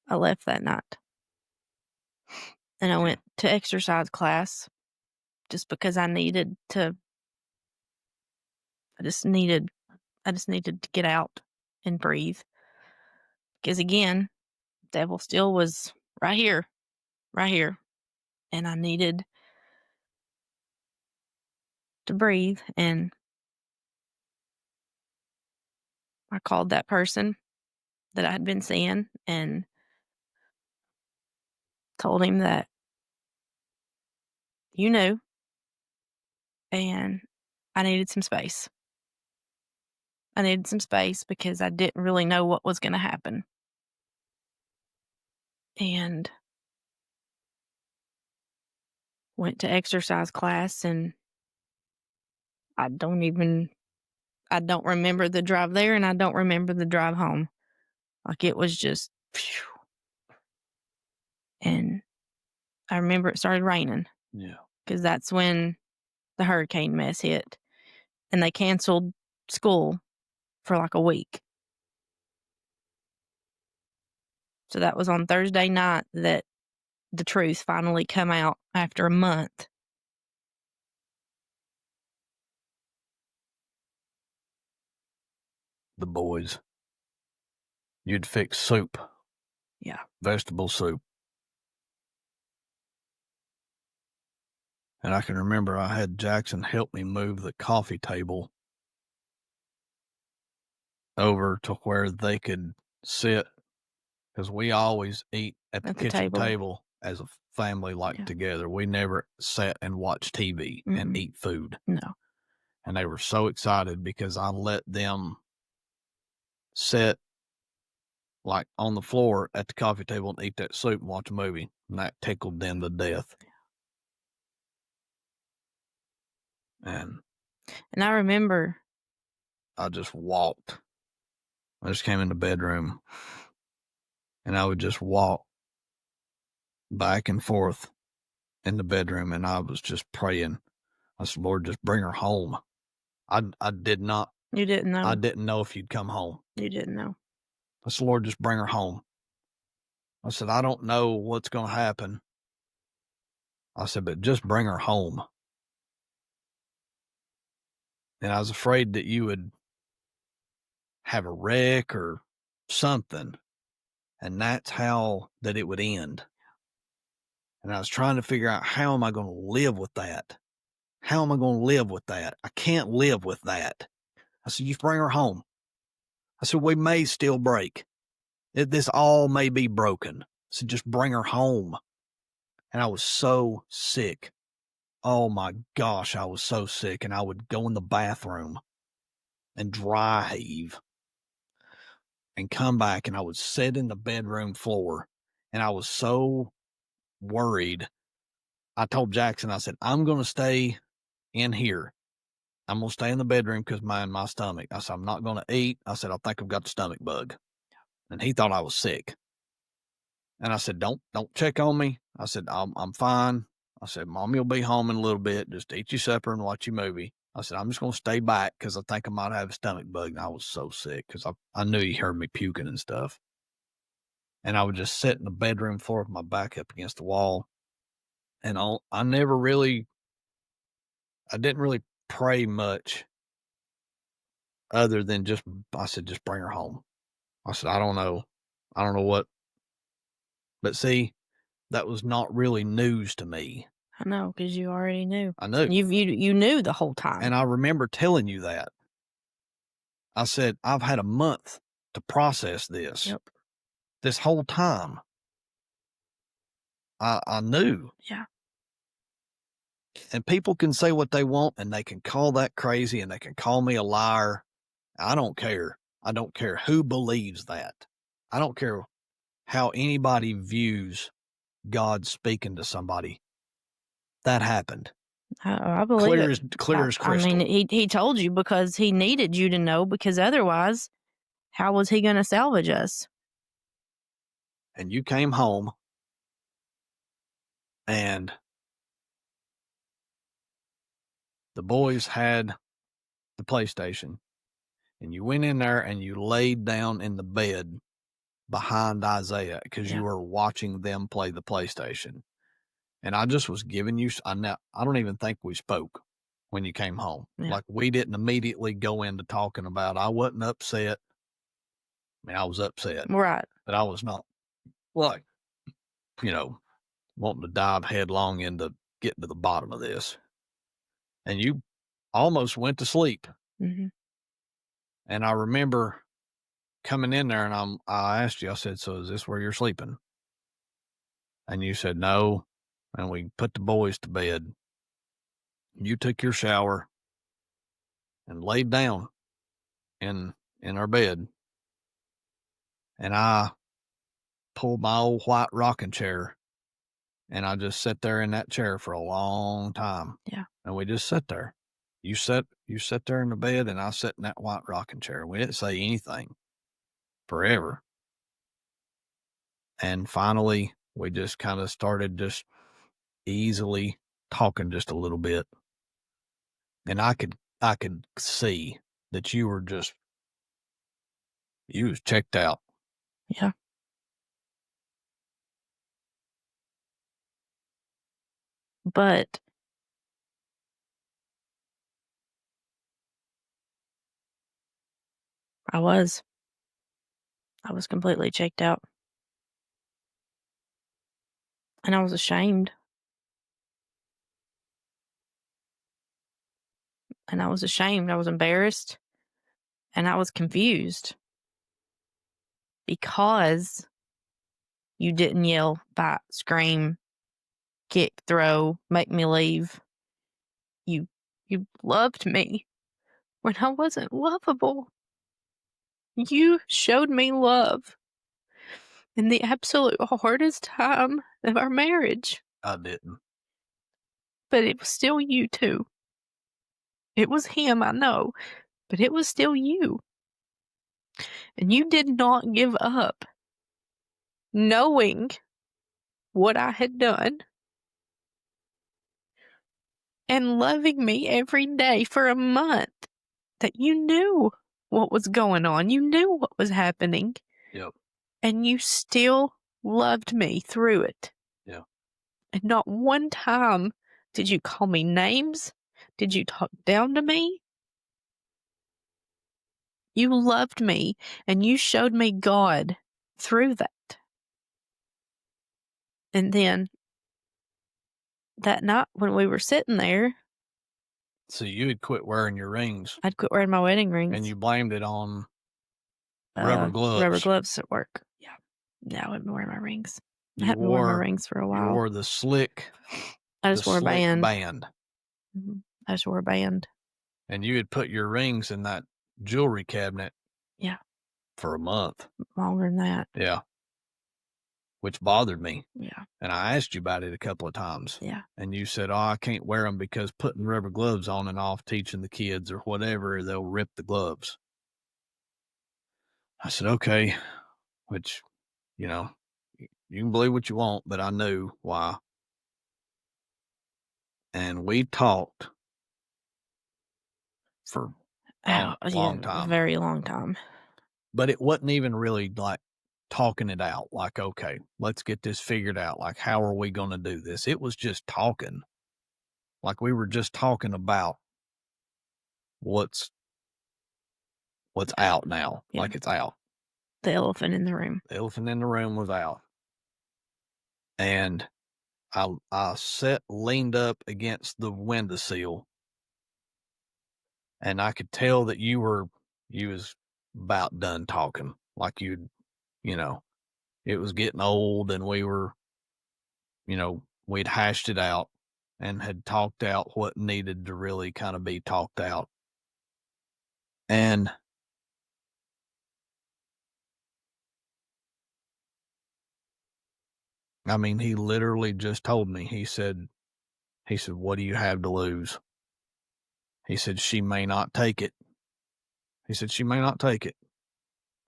I left that night. And I went to exercise class just because I needed to. I just needed to get out and breathe. Because again, devil still was right here, and I needed to breathe. And I called that person that I had been seeing and told him that you knew, and I needed some space. I needed some space because I didn't really know what was going to happen. And went to exercise class, and I don't remember the drive there, and I don't remember the drive home. Like, it was just, phew. And I remember it started raining. Yeah. Because that's when the hurricane mess hit. And they canceled school for like a week. So that was on Thursday night that the truth finally come out after a month. The boys. You'd fix soup. Yeah. Vegetable soup. And I can remember I had Jackson help me move the coffee table over to where they could sit, because we always eat at the At the kitchen table. table as a family, like Yeah. together. We never sat and watched TV and eat food. No. And they were so excited because I let them sit like on the floor at the coffee table and eat that soup and watch a movie. And that tickled them to death. And I remember I just walked. I just came in the bedroom and I would just walk back and forth in the bedroom, and I was just praying. I said, Lord, just bring her home. I did not You didn't know. I didn't know if you'd come home. You didn't know. I said, Lord, just bring her home. I said, I don't know what's going to happen. I said, but just bring her home. And I was afraid that you would have a wreck or something. And that's how that it would end. And I was trying to figure out, how am I going to live with that? How am I going to live with that? I can't live with that. I said, you bring her home. I said, we may still break. This all may be broken. I said, just bring her home. And I was so sick. Oh my gosh, I was so sick. And I would go in the bathroom and dry heave and come back, and I would sit in the bedroom floor. And I was so worried. I told Jackson, I said, I'm going to stay in here. I'm going to stay in the bedroom because my stomach. I said, I'm not going to eat. I said, I think I've got the stomach bug. And he thought I was sick. And I said, don't check on me. I said, I'm fine. I said, Mommy will be home in a little bit. Just eat your supper and watch your movie. I said, I'm just going to stay back because I think I might have a stomach bug. And I was so sick because I knew he heard me puking and stuff. And I would just sit in the bedroom floor with my back up against the wall. And I didn't really pray much other than I said, just bring her home. I said, I don't know what, but see, that was not really news to me. I know, because you already knew. I knew. You knew the whole time. And I remember telling you that. I said, I've had a month to process this. Yep. This whole time. I knew. Yeah. And people can say what they want, and they can call that crazy, and they can call me a liar. I don't care. I don't care who believes that. I don't care how anybody views God speaking to somebody. That happened. I believe it. Clear as crystal. I mean, he told you because he needed you to know, because otherwise, how was he going to salvage us? And you came home, and the boys had the PlayStation, and you went in there and you laid down in the bed behind Isaiah because you were watching them play the PlayStation. And I just was giving you, I don't even think we spoke when you came home. Yeah. Like, we didn't immediately go into talking about, I wasn't upset. I mean, I was upset. Right. But I was not, like, wanting to dive headlong into getting to the bottom of this. And you almost went to sleep. Mm-hmm. And I remember coming in there, and I asked you, I said, so is this where you're sleeping? And you said, no. And we put the boys to bed. You took your shower and laid down in our bed. And I pulled my old white rocking chair, and I just sat there in that chair for a long time. Yeah. And we just sat there. You sat there in the bed, and I sat in that white rocking chair. We didn't say anything forever. And finally, we just kind of started just easily talking just a little bit. And I could see that you was checked out. Yeah. But I was completely checked out. And I was ashamed. And I was ashamed. I was embarrassed. And I was confused. Because you didn't yell, fight, scream, kick, throw, make me leave. You loved me when I wasn't lovable. You showed me love in the absolute hardest time of our marriage. I didn't. But it was still you, too. It was him, I know, but it was still you. And you did not give up, knowing what I had done and loving me every day for a month. that you knew what was going on. You knew what was happening. Yep. And you still loved me through it. Yeah. And not one time did you call me names. Did you talk down to me? You loved me and you showed me God through that. And then that night when we were sitting there, So you had quit wearing your rings I'd quit wearing my wedding rings. and you blamed it on rubber Rubber gloves. gloves at work. Yeah. Yeah, I wouldn't wear my rings. I You hadn't worn my wore rings for a you while. wore the slick I just wore a band. band. I just wore a band. And you had put your rings in that jewelry cabinet Yeah, for a month. longer than that. Yeah. Which bothered me. Yeah, And I asked you about it a couple of times. yeah, And you said, "Oh, I can't wear them because putting rubber gloves on and off, teaching the kids or whatever, they'll rip the gloves." I said, "Okay," which, you know, you can believe what you want, but I knew why. And we talked for oh, a yeah, long a time, very long time. but it wasn't even really like talking it out. Like, okay, let's get this figured out. Like, how are we going to do this? It was just talking. Like we were just talking about what's out now. Yeah, Like it's out. the elephant in the room. The elephant in the room was out. And I leaned up against the windowsill, and I could tell that you was about done talking. Like you know, it was getting old and we were, we'd hashed it out and had talked out what needed to really kind of be talked out. And I mean, he literally just told me, he said, "What do you have to lose?" He said, "She may not take it." He said, "She may not take it."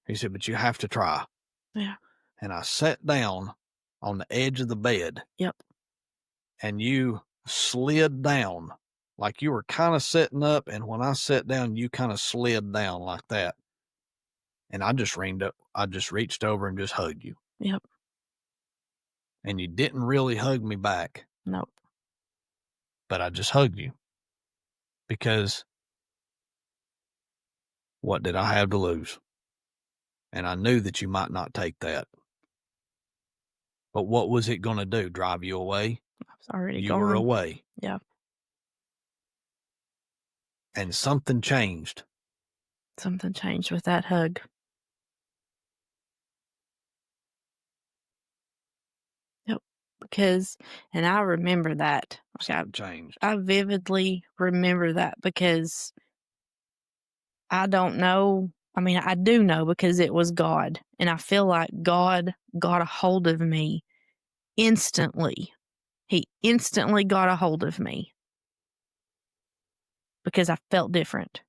He said, "But you have to try." Yeah. And I sat down on the edge of the bed Yep. and you slid down like you were kind of sitting up. And when I sat down, you kind of slid down like that. And I just reached over and just hugged you. Yep. And you didn't really hug me back, Nope. but I just hugged you because what did I have to lose? And I knew that you might not take that. But what was it going to do? Drive you away? I was already You were gone. away. Yeah. And something changed. Something changed with that hug. Yep. Because, and I remember that. Something changed. I vividly remember that because I don't know. I mean, I do know because it was God. And I feel like God got a hold of me instantly. He instantly got a hold of me because I felt different.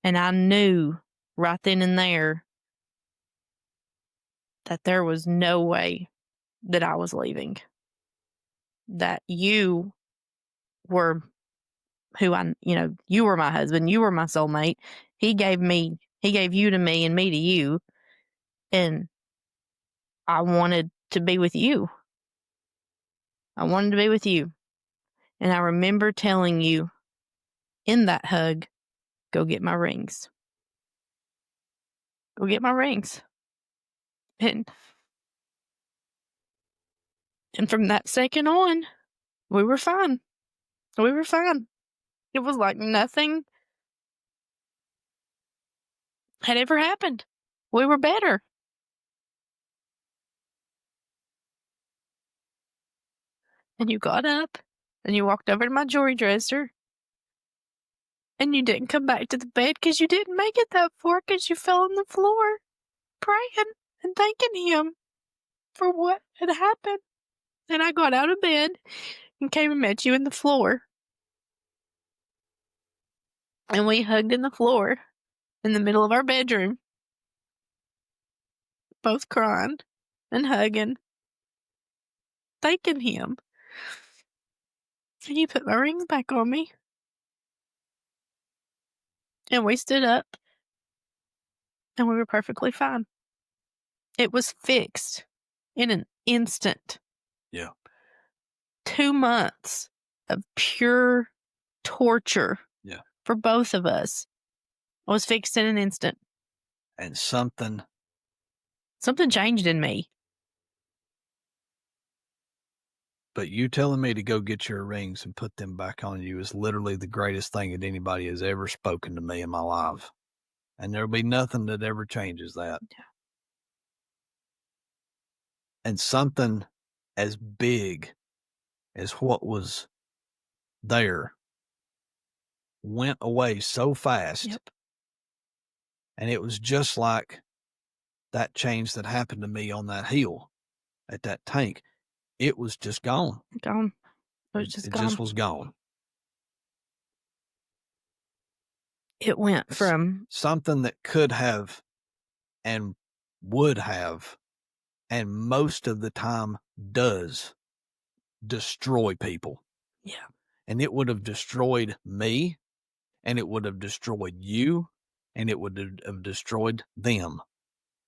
And I knew right then and there that there was no way that I was leaving. That you were you were my husband, you were my soulmate. He gave you to me and me to you. And I wanted to be with you. I wanted to be with you. And I remember telling you in that hug, go get my rings. Go get my rings. And from that second on, we were fine. We were fine. It was like nothing had ever happened. We were better. And you got up and you walked over to my jewelry dresser and you didn't come back to the bed because you didn't make it that far because you fell on the floor praying and thanking him for what had happened. And I got out of bed and came and met you in the floor. And we hugged in the floor in the middle of our bedroom, both crying and hugging, thanking him. And you put my rings back on me. And we stood up and we were perfectly fine. It was fixed in an instant. Yeah. 2 months of pure torture Yeah. for both of us was fixed in an instant. And something Changed in me. but you telling me to go get your rings and put them back on you is literally the greatest thing that anybody has ever spoken to me in my life. And there'll be nothing that ever changes that. Yeah. And something as big as what was there went away so fast. Yep. And it was just like that change that happened to me on that hill at that tank. It was just gone. Gone. It was It, just it gone. just was gone. It went from Something that could have and would have, and most of the time does, destroy people. Yeah. And it would have destroyed me, and it would have destroyed you, and it would have destroyed them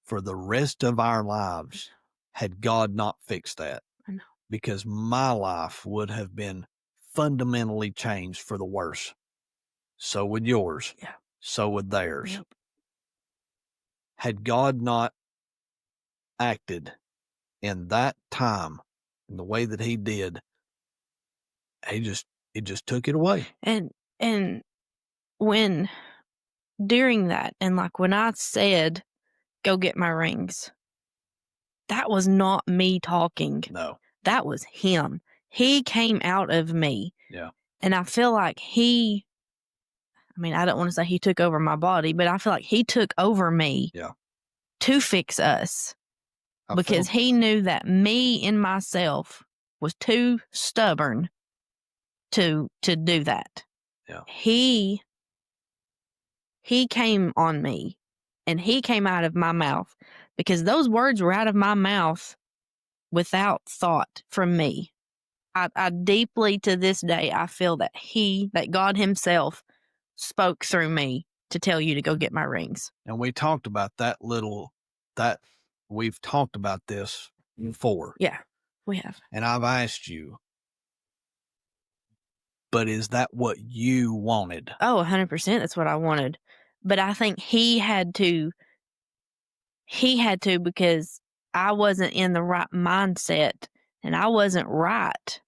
for the rest of our lives had God not fixed that. I know. Because my life would have been fundamentally changed for the worse. So would yours. Yeah. So would theirs. Yep. Had God not acted in that time in the way that he did, it just took it away. And when during that, and like when I said, go get my rings, that was not me talking. No. That was him. He came out of me. Yeah. And I feel like I don't want to say he took over my body, but I feel like he took over me. Yeah. To fix us. Because he knew that me in myself was too stubborn to do that. Yeah. He came on me and he came out of my mouth because those words were out of my mouth without thought from me. I deeply to this day, I feel that that God himself spoke through me to tell you to go get my rings. And we talked about we've talked about this before. Yeah, we have. And I've asked you, but is that what you wanted? Oh, 100%. That's what I wanted. But I think he had to because I wasn't in the right mindset and I wasn't right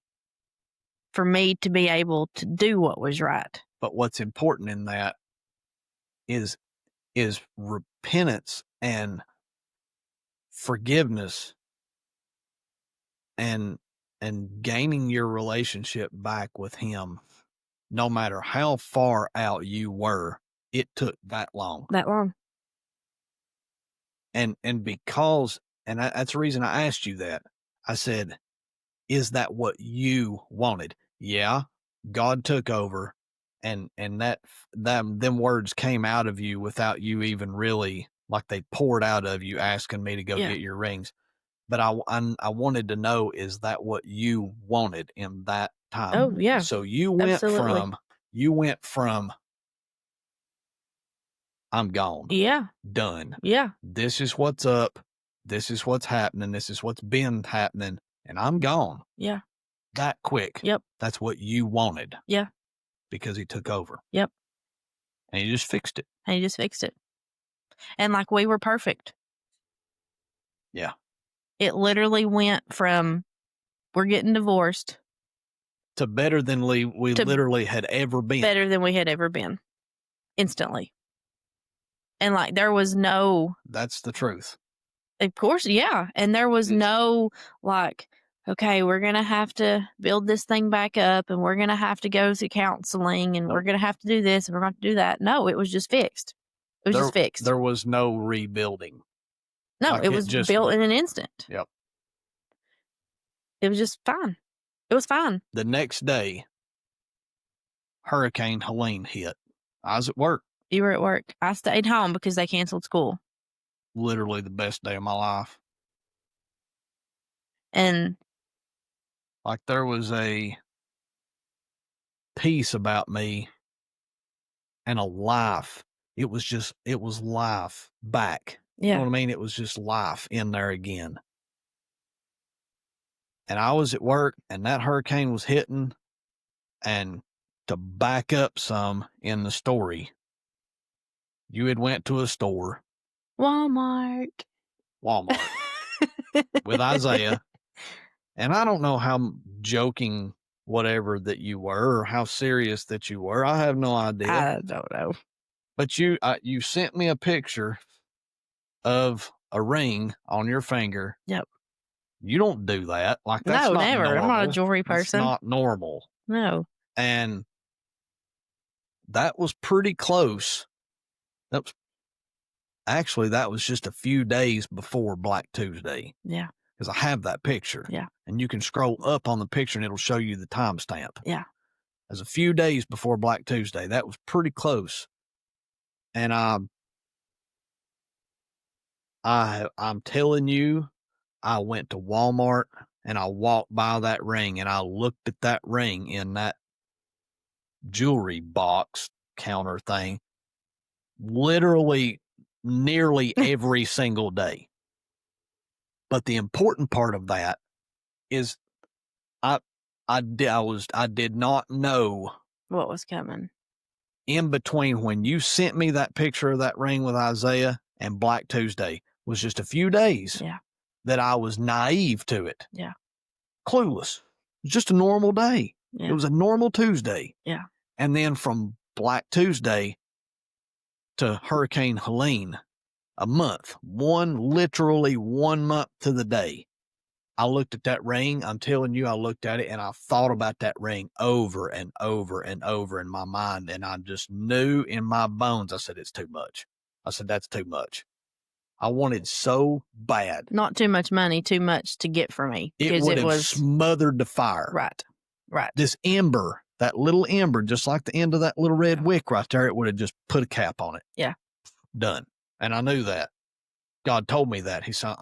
for me to be able to do what was right. But what's important in that is repentance and forgiveness and gaining your relationship back with him. No matter how far out you were, it took that long. That long. And because, and that's the reason I asked you that. I said, is that what you wanted? Yeah. God took over and them words came out of you without you even really, like they poured out of you asking me to go get your rings. But I wanted to know, is that what you wanted in that time? Oh, yeah. So you went from I'm gone. Yeah. Done. Yeah. This is what's up. This is what's happening. This is what's been happening. And I'm gone. Yeah. That quick. Yep. That's what you wanted. Yeah. Because he took over. Yep. And he just fixed it. And like we were perfect. Yeah. It literally went from we're getting divorced to better than we literally had ever been. Better than we had ever been. Instantly. And like there was no. That's the truth. Of course, yeah. And there was no like, okay, we're going to have to build this thing back up and we're going to have to go to counseling and we're going to have to do this and we're going to do that. No, it was just fixed. It was just fixed. There was no rebuilding. No, like it was just built in an instant. Yep. It was just fine. It was fine. The next day, Hurricane Helene hit. I was at work. You were at work. I stayed home because they canceled school. Literally the best day of my life. And like there was a peace about me and a life. It was life back. You know Yeah. what I mean? It was just life in there again. And I was at work and that hurricane was hitting, and to back up some in the story, you had went to a store, Walmart. with Isaiah, and I don't know how joking whatever that you were or how serious that you were. I have no idea. I don't know. But you sent me a picture of a ring on your finger. Yep. You don't do that. Like, that's No, not never. normal. I'm not a jewelry It's person. not normal. No. And that was pretty close. That was just a few days before Black Tuesday. Yeah. Because I have that picture. Yeah. And you can scroll up on the picture and it'll show you the timestamp. Yeah. It was a few days before Black Tuesday. That was pretty close. And I'm telling you, I went to Walmart and I walked by that ring and I looked at that ring in that jewelry box counter thing literally nearly every single day. But the important part of that is I did not know What was coming? in between when you sent me that picture of that ring with Isaiah and Black Tuesday was just a few days. Yeah. That I was naive to it. Yeah. Clueless. It was just a normal day. Yeah. It was a normal Tuesday. Yeah. And then from Black Tuesday to Hurricane Helene, a month, literally 1 month to the day. I looked at that ring. I'm telling you, I looked at it and I thought about that ring over and over and over in my mind. And I just knew in my bones, I said, it's too much. I said, that's too much. I wanted so bad. Not too much money, too much to get for me. It would have smothered the fire. Right. Right. This ember, that little ember, just like the end of that little red wick right there, it would have just put a cap on it. Yeah. Done. And I knew that. God told me that. He said,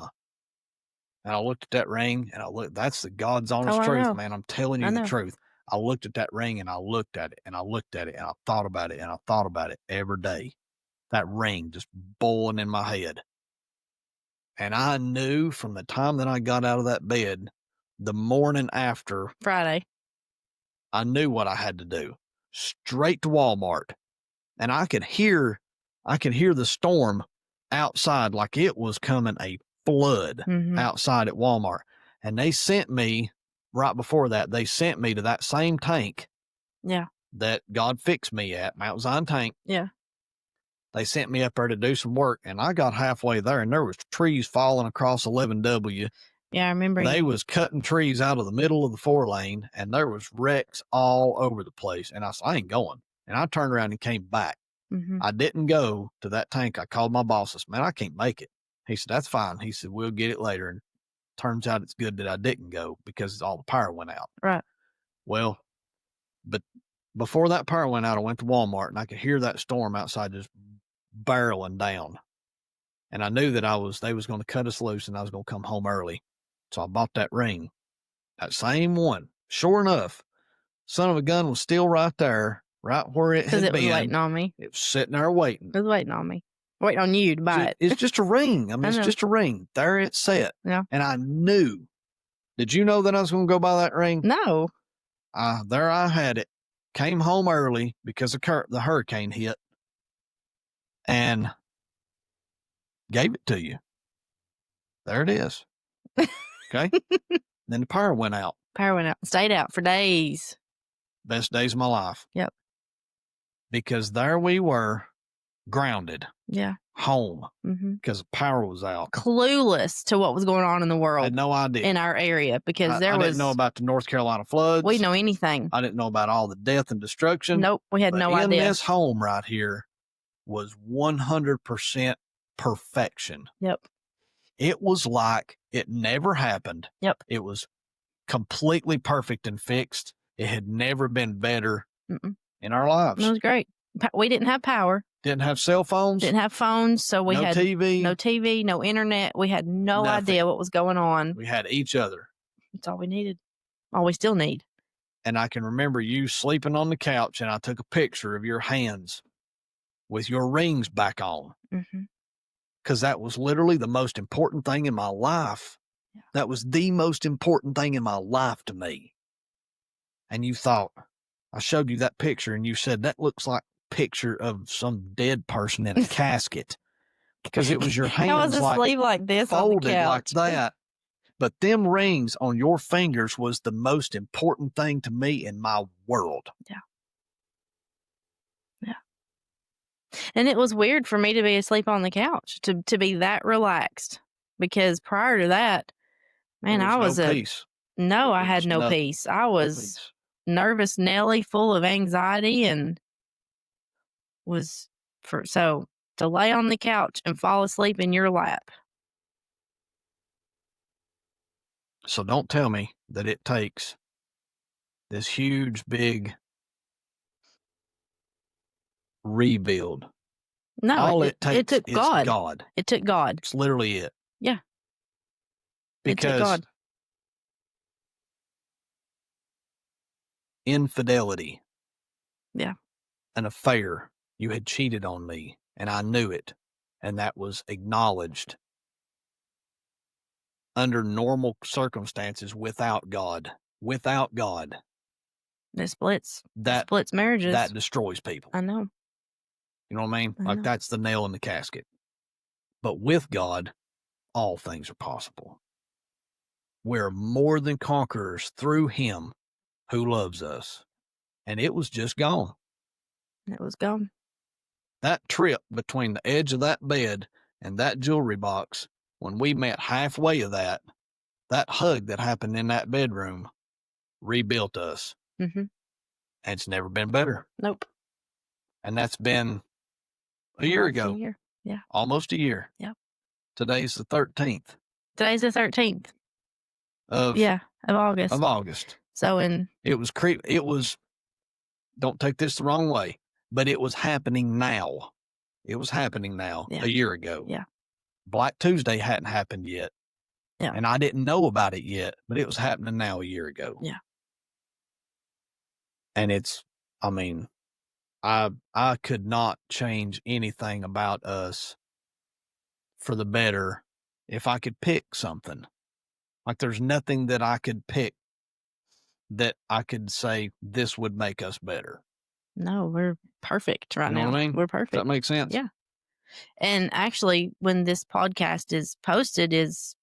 And I looked at that ring and I looked, that's the God's honest truth, man. I'm telling you the truth. I looked at that ring and I looked at it and I looked at it and I thought about it and I thought about it every day. That ring just boiling in my head. And I knew from the time that I got out of that bed, the morning after Friday, I knew what I had to do. Straight to Walmart. And I could hear the storm outside like it was coming a flood outside at Walmart. And they sent me, right before that, they sent me to that same tank. Yeah. That God fixed me at, Mount Zion Tank. Yeah. They sent me up there to do some work, and I got halfway there, and there was trees falling across 11W. Yeah, I remember. They was cutting trees out of the middle of the 4-lane, and there was wrecks all over the place. And I said, I ain't going. And I turned around and came back. I didn't go to that tank. I called my boss. I said, man, I can't make it. He said, that's fine. He said, we'll get it later. And turns out it's good that I didn't go because all the power went out. Right. Well, but before that power went out, I went to Walmart and I could hear that storm outside just barreling down. And I knew that they was going to cut us loose and I was going to come home early. So I bought that ring, that same one. Sure enough, son of a gun was still right there, right where it had been. Because it was waiting on me. It was sitting there waiting. It was waiting on me. Waiting on you to buy it. It's just a ring. I mean, it's just a ring. There it's set. Yeah. And I knew. Did you know that I was going to go buy that ring? No. There I had it. Came home early because the hurricane hit. And gave it to you. There it is. Okay. Then the power went out. Power went out. Stayed out for days. Best days of my life. Yep. Because there we were, grounded. Yeah. Home. Because the power was out. Clueless to what was going on in the world. I had no idea. In our area because I didn't know about the North Carolina floods. We didn't know anything. I didn't know about all the death and destruction. Nope. We had no idea. In this home right here was 100% perfection. Yep. It was like it never happened. Yep. It was completely perfect and fixed. It had never been better in our lives. It was great. We didn't have power. Didn't have cell phones. Didn't have phones, so we had TV. No TV, no internet. We had no idea what was going on. We had each other. That's all we needed. All we still need. And I can remember you sleeping on the couch, and I took a picture of your hands with your rings back on. Mm-hmm. Because that was literally the most important thing in my life. Yeah. That was the most important thing in my life to me. And you thought, I showed you that picture and you said, that looks like a picture of some dead person in a casket. Because it was your I was hands asleep like this on the folded like couch. that. But them rings on your fingers was the most important thing to me in my world. Yeah. Yeah. And it was weird for me to be asleep on the couch, to be that relaxed. Because prior to that, man, There I was no peace. no, I There had was no nothing. peace. I No was peace. nervous Nelly, full of anxiety, and so to lay on the couch and fall asleep in your lap. So don't tell me that it takes this huge, big rebuild. No, All it it takes took is God. God. It took God. It's literally it. Yeah, it took Because God. infidelity, Yeah. an affair, you had cheated on me, and I knew it, and that was acknowledged under normal circumstances without God. Without God, It splits that marriages. destroys people. I know. You know what I mean? I Like know. that's the nail in the casket. But with God, all things are possible. We're more than conquerors through him who loves us. And it was just gone. It was gone. That trip between the edge of that bed and that jewelry box, when we met halfway of that hug that happened in that bedroom rebuilt us. Mm-hmm. And it's never been better. Nope. And that's been a year Almost ago. A year. Yeah. Almost a year. Yep. Today's the 13th Today's the 13th. of August. So it was, don't take this the wrong way, but it was happening now. It was happening now Yeah. a year ago. Yeah. Black Tuesday hadn't happened yet. Yeah. And I didn't know about it yet, but it was happening now a year ago. Yeah. And I could not change anything about us for the better if I could pick something. Like there's nothing that I could pick that I could say this would make us better. No, we're perfect right You know now. what I mean? We're perfect. Does that make sense? Yeah. And actually, when this podcast is posted, is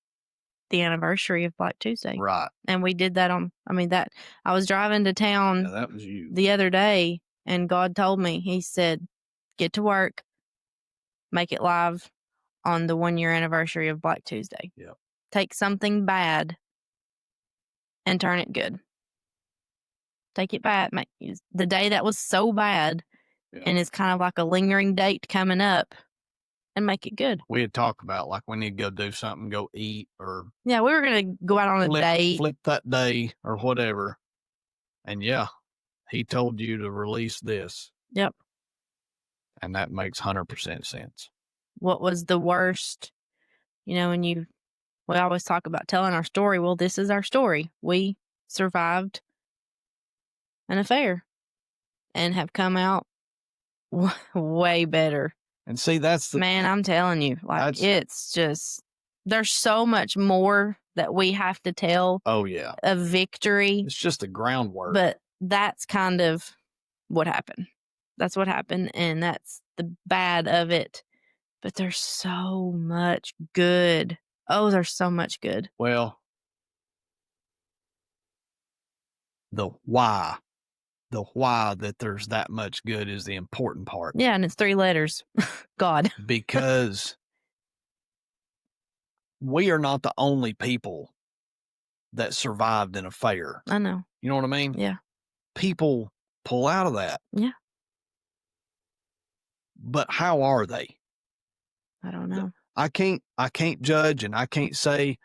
the anniversary of Black Tuesday. Right. And we did that I was driving to town that was you. the other day, and God told me, he said, get to work, make it live on the 1 year anniversary of Black Tuesday. Yep. Take something bad and turn it good. Take it bad. The day that was so bad, and it's kind of like a lingering date coming up, and make it good. We had talked about like we need to go do something, go eat, or yeah, we were gonna go out on a date, flip that day or whatever. And yeah, he told you to release this. Yep. And that makes 100% sense. What was the worst? And we always talk about telling our story. Well, this is our story. We survived an affair and have come out way better. And see, that's man, I'm telling you, like it's just, there's so much more that we have to tell. Oh yeah. Of victory. It's just the groundwork. But that's kind of what happened. That's what happened, and that's the bad of it. But there's so much good. Oh, there's so much good. Well, the why that there's that much good is the important part. Yeah, and it's 3 letters. God. Because we are not the only people that survived an affair. I know. You know what I mean? Yeah. People pull out of that. Yeah. But how are they? I don't know. I can't judge, and I can't say,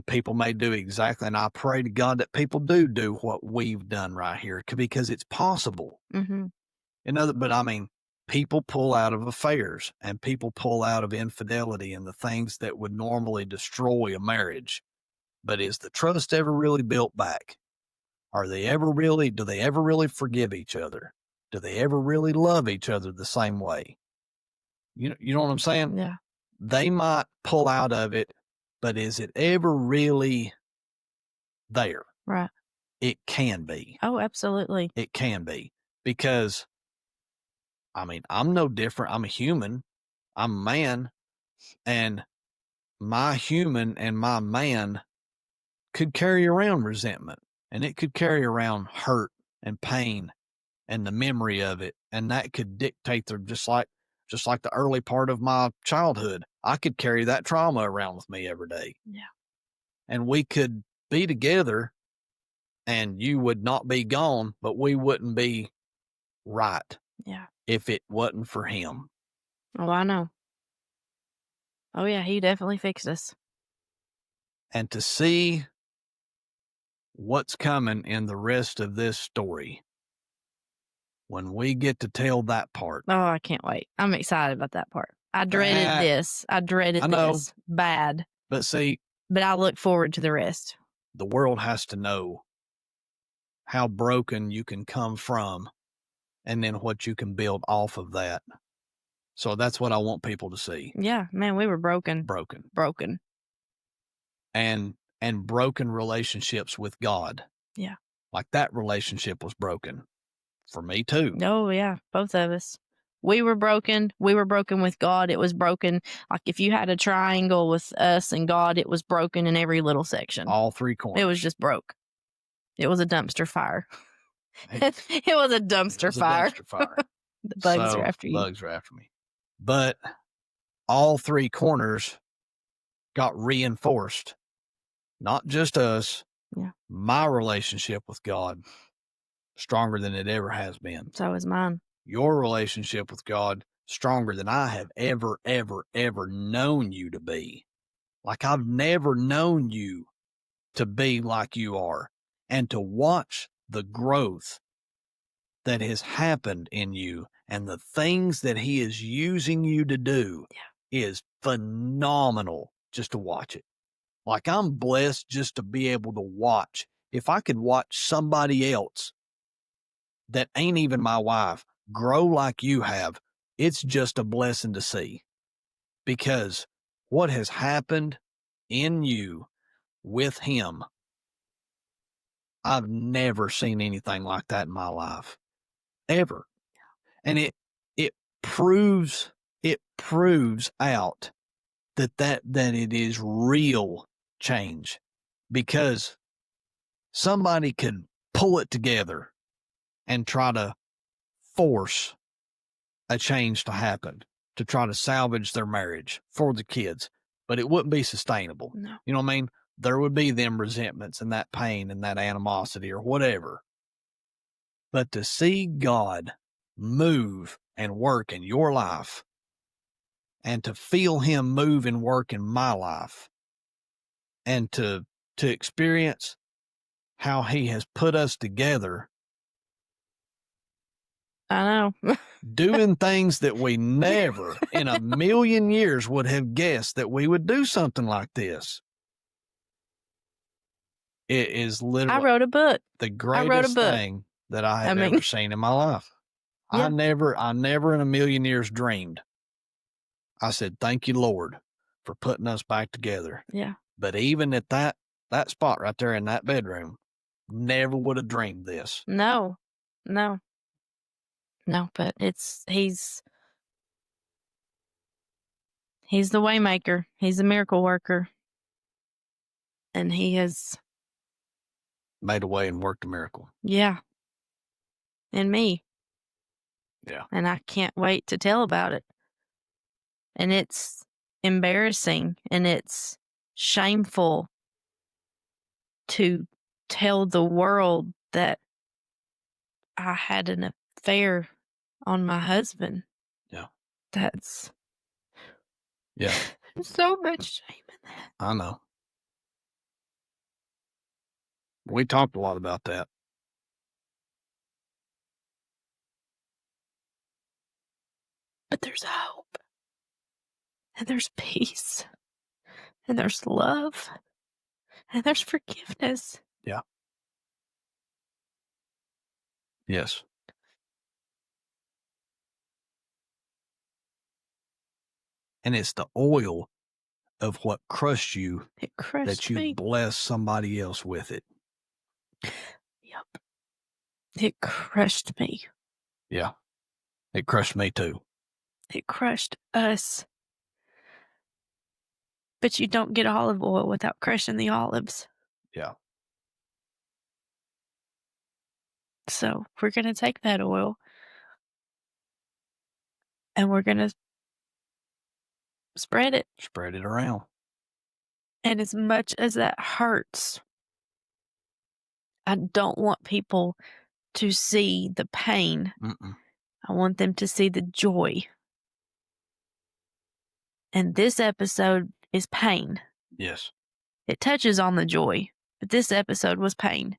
people may do exactly, and I pray to God that people do what we've done right here because it's possible. Mm-hmm. But people pull out of affairs, and people pull out of infidelity and the things that would normally destroy a marriage. But is the trust ever really built back? Do they ever really forgive each other? do they ever really love each other the same way? You know what I'm saying? Yeah. They might pull out of it, but is it ever really there? Right. It can be. Oh, absolutely. It can be. Because, I mean, I'm no different. I'm a human. I'm a man. And my human and my man could carry around resentment, and it could carry around hurt and pain and the memory of it. And that could dictate their, just like the early part of my childhood. I could carry that trauma around with me every day. Yeah. And we could be together and you would not be gone, but we wouldn't be right. Yeah. If it wasn't for him. Oh, I know. Oh, yeah, he definitely fixed us. And to see what's coming in the rest of this story, when we get to tell that part. Oh, I can't wait. I'm excited about that part. I dreaded this. I dreaded this bad. But see, but I look forward to the rest. The world has to know how broken you can come from and then what you can build off of that. So that's what I want people to see. Yeah, man, we were broken. Broken. And broken relationships with God. Yeah. Like that relationship was broken for me too. Oh, yeah, both of us. We were broken. We were broken with God. It was broken. Like if you had a triangle with us and God, it was broken in every little section. All three corners. It was just broke. It was a dumpster fire. It was a dumpster fire. The bugs are after you. Bugs are after me. But all three corners got reinforced. Not just us. Yeah. My relationship with God, stronger than it ever has been. So is mine. Your relationship with God, stronger than I have ever, ever, ever known you to be. Like I've never known you to be like you are. And to watch the growth that has happened in you and the things that he is using you to do is phenomenal just to watch it. Like I'm blessed just to be able to watch. If I could watch somebody else that ain't even my wife grow like you have, it's just a blessing to see. Because what has happened in you with him, I've never seen anything like that in my life. Ever. And it proves out that it is real change, because somebody could pull it together and try to force a change to happen, to try to salvage their marriage for the kids, but it wouldn't be sustainable. No. You know what I mean? There would be them resentments and that pain and that animosity or whatever. But to see God move and work in your life, and to feel him move and work in my life, and to experience how he has put us together. I know. Doing things that we never in a million years would have guessed that we would do something like this. It is literally, I wrote a book. The greatest thing that I have ever seen in my life. Yeah. I never in a million years dreamed. I said, thank you, Lord, for putting us back together. Yeah. But even at that spot right there in that bedroom, never would have dreamed this. No, but he's the way maker. He's a miracle worker. And he has made a way and worked a miracle. Yeah. In me. Yeah. And I can't wait to tell about it. And it's embarrassing and it's shameful to tell the world that I had an affair on my husband. Yeah. That's Yeah. so much shame in that. I know. We talked a lot about that. But there's hope. And there's peace. And there's love. And there's forgiveness. Yeah. Yes. And it's the oil of what crushed you It crushed that you me. bless somebody else with it. Yep. It crushed me. Yeah. It crushed me too. It crushed us. But you don't get olive oil without crushing the olives. Yeah. So we're going to take that oil and we're going to spread it. Spread it around. And as much as that hurts, I don't want people to see the pain. Mm-mm. I want them to see the joy. And this episode is pain. Yes. It touches on the joy, but this episode was pain.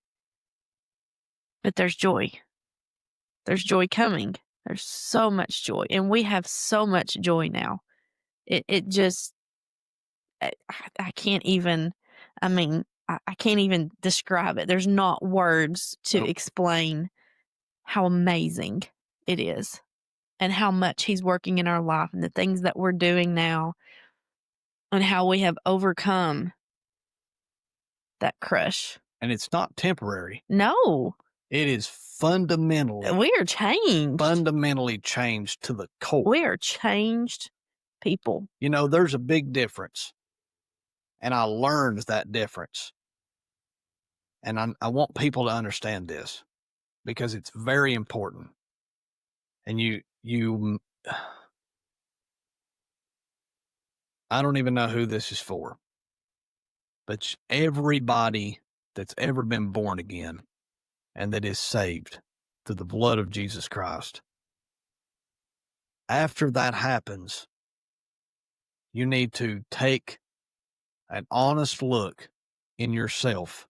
But there's joy. There's joy coming. There's so much joy. And we have so much joy now. It just, I can't even, I can't even describe it. There's not words to explain how amazing it is and how much he's working in our life and the things that we're doing now and how we have overcome that crush. And it's not temporary. No. It is fundamentally. We are changed. Fundamentally changed to the core. We are changed people. You know, there's a big difference. And I learned that difference. And I want people to understand this because it's very important. And I don't even know who this is for, but everybody that's ever been born again and that is saved through the blood of Jesus Christ. After that happens, you need to take an honest look in yourself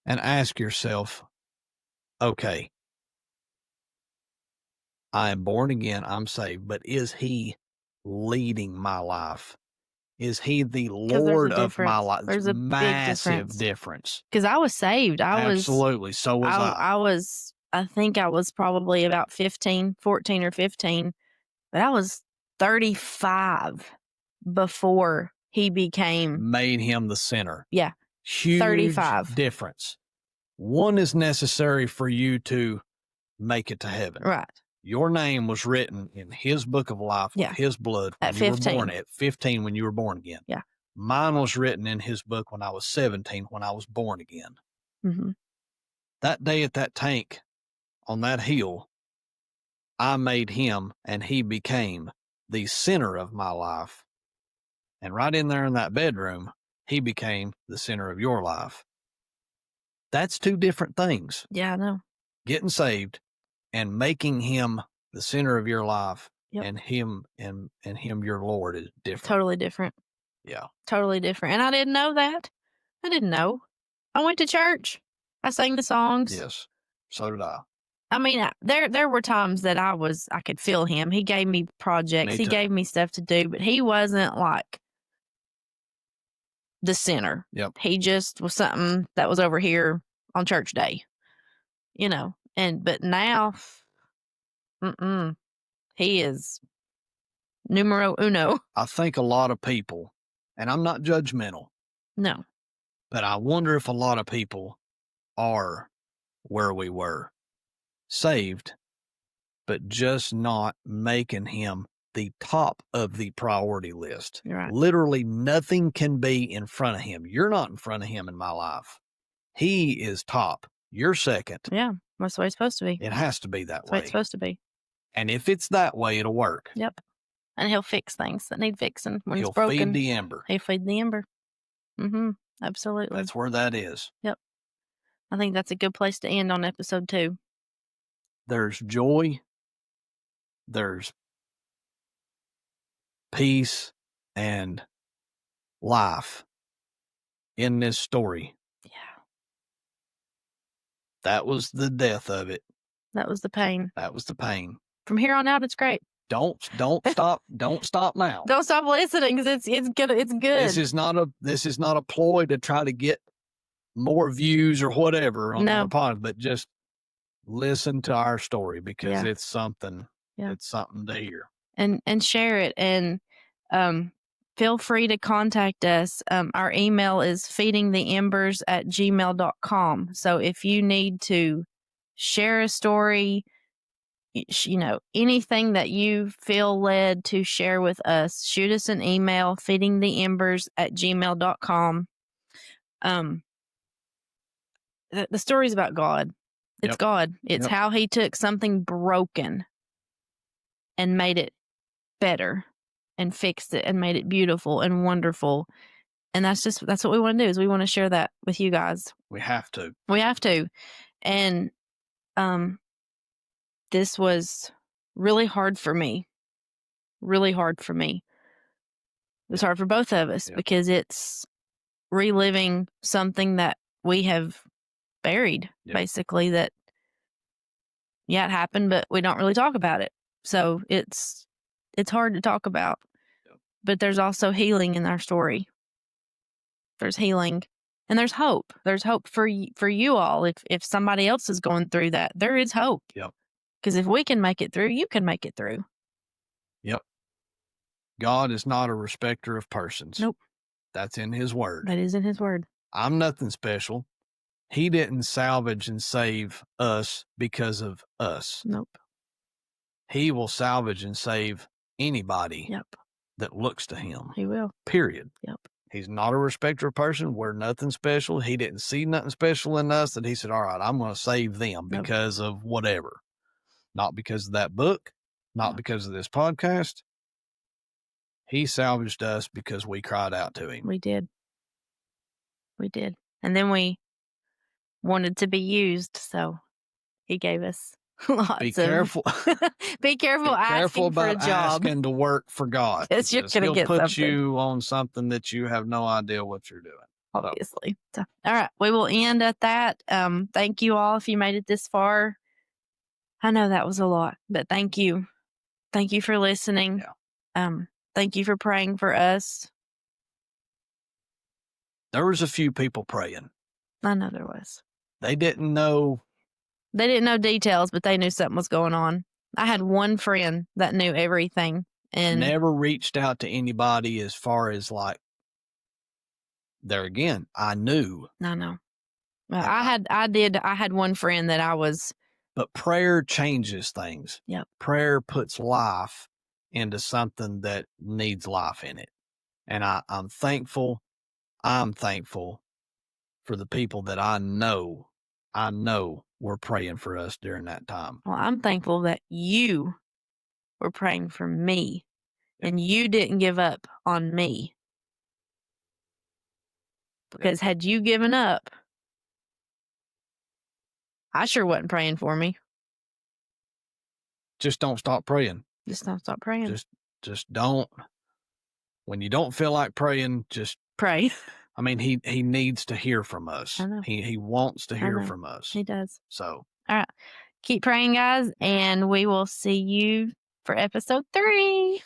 and ask yourself, okay, I am born again, I'm saved, but is he leading my life? Is he the Lord of my life? There's a massive big difference. Because I was saved. Absolutely. So was I. I think I was probably about 14 or 15, but I was 35 before he became. Made him the sinner. Yeah. Huge 35. difference. One is necessary for you to make it to heaven. Right. Your name was written in his book of life with his blood when at you 15. were born at 15 when you were born again. Yeah. Mine was written in his book when I was 17 when I was born again. Mm-hmm. That day at that tank on that hill, I made him and he became the center of my life. And right in there in that bedroom, he became the center of your life. That's two different things. Yeah, I know. Getting saved and making him the center of your life. Yep. And him your Lord is different. Totally different. Yeah. Totally different. And I didn't know that. I didn't know. I went to church. I sang the songs. Yes. So did I. I mean, there were times that I could feel him. He gave me projects. He gave me stuff to do, but he wasn't like the center. Yep. He just was something that was over here on church day, you know. But now, he is numero uno. I think a lot of people, and I'm not judgmental. No. But I wonder if a lot of people are where we were. Saved, but just not making him the top of the priority list. Right. Literally nothing can be in front of him. You're not in front of him in my life. He is top. You're second. Yeah, that's the way it's supposed to be. It has to be that That's the way. way it's supposed to be. And if it's that way, it'll work. Yep. And he'll fix things that need fixing when He'll it's broken. feed the ember. He'll feed the ember. Mm-hmm. Absolutely. That's where that is. Yep. I think that's a good place to end on episode 2. There's joy. There's peace and life in this story. Yeah. That was the death of it. That was the pain. That was the pain. From here on out, it's great. Don't stop. Don't stop now. Don't stop listening because it's good. It's good. This is not a ploy to try to get more views or whatever on the pod, but just listen to our story because it's something. Yeah. It's something to hear. and share it. And feel free to contact us. Our email is feedingtheembers@gmail.com. So if you need to share a story, anything that you feel led to share with us, shoot us an email, feedingtheembers@gmail.com. The story's about God. It's God. It's how he took something broken and made it better and fixed it and made it beautiful and wonderful. And that's what we want to do, is we want to share that with you guys. We have to. And this was really hard for me. Really hard for me. It was hard for both of us because it's reliving something that we have buried, basically, that, it happened, but we don't really talk about it. So it's hard to talk about. But there's also healing in our story. There's healing and there's hope. There's hope for you all. If somebody else is going through that, there is hope. Yep. Because if we can make it through, you can make it through. Yep. God is not a respecter of persons. Nope. That's in his word. That is in his word. I'm nothing special. He didn't salvage and save us because of us. Nope. He will salvage and save anybody that looks to him. He will. Period. Yep. He's not a respecter of person. We're nothing special. He didn't see nothing special in us that he said, all right, I'm going to save them because of whatever. Not because of that book, not because of this podcast. He salvaged us because we cried out to him. We did. And then we wanted to be used, so he gave us lots Be careful. Be careful asking for a job. Asking to work for God. Because you're going to get put something. you on something that you have no idea what you're doing. Obviously. So, all right. We will end at that. Thank you all if you made it this far. I know that was a lot, but thank you. Thank you for listening. Thank you for praying for us. There was a few people praying. I know there was. They didn't know. They didn't know details, but they knew something was going on. I had one friend that knew everything and never reached out to anybody as far as there again. I knew. I know. Well, I had one friend that I was. But prayer changes things. Yep. Prayer puts life into something that needs life in it. And I'm thankful. I'm thankful for the people that I know were praying for us during that time. Well, I'm thankful that you were praying for me and you didn't give up on me. Because had you given up, I sure wasn't praying for me. Just don't stop praying. Just don't stop praying. Just don't. When you don't feel like praying, just pray. I mean, he needs to hear from us. I know. He wants to hear from us. He does. So, all right. Keep praying, guys, and we will see you for episode 3.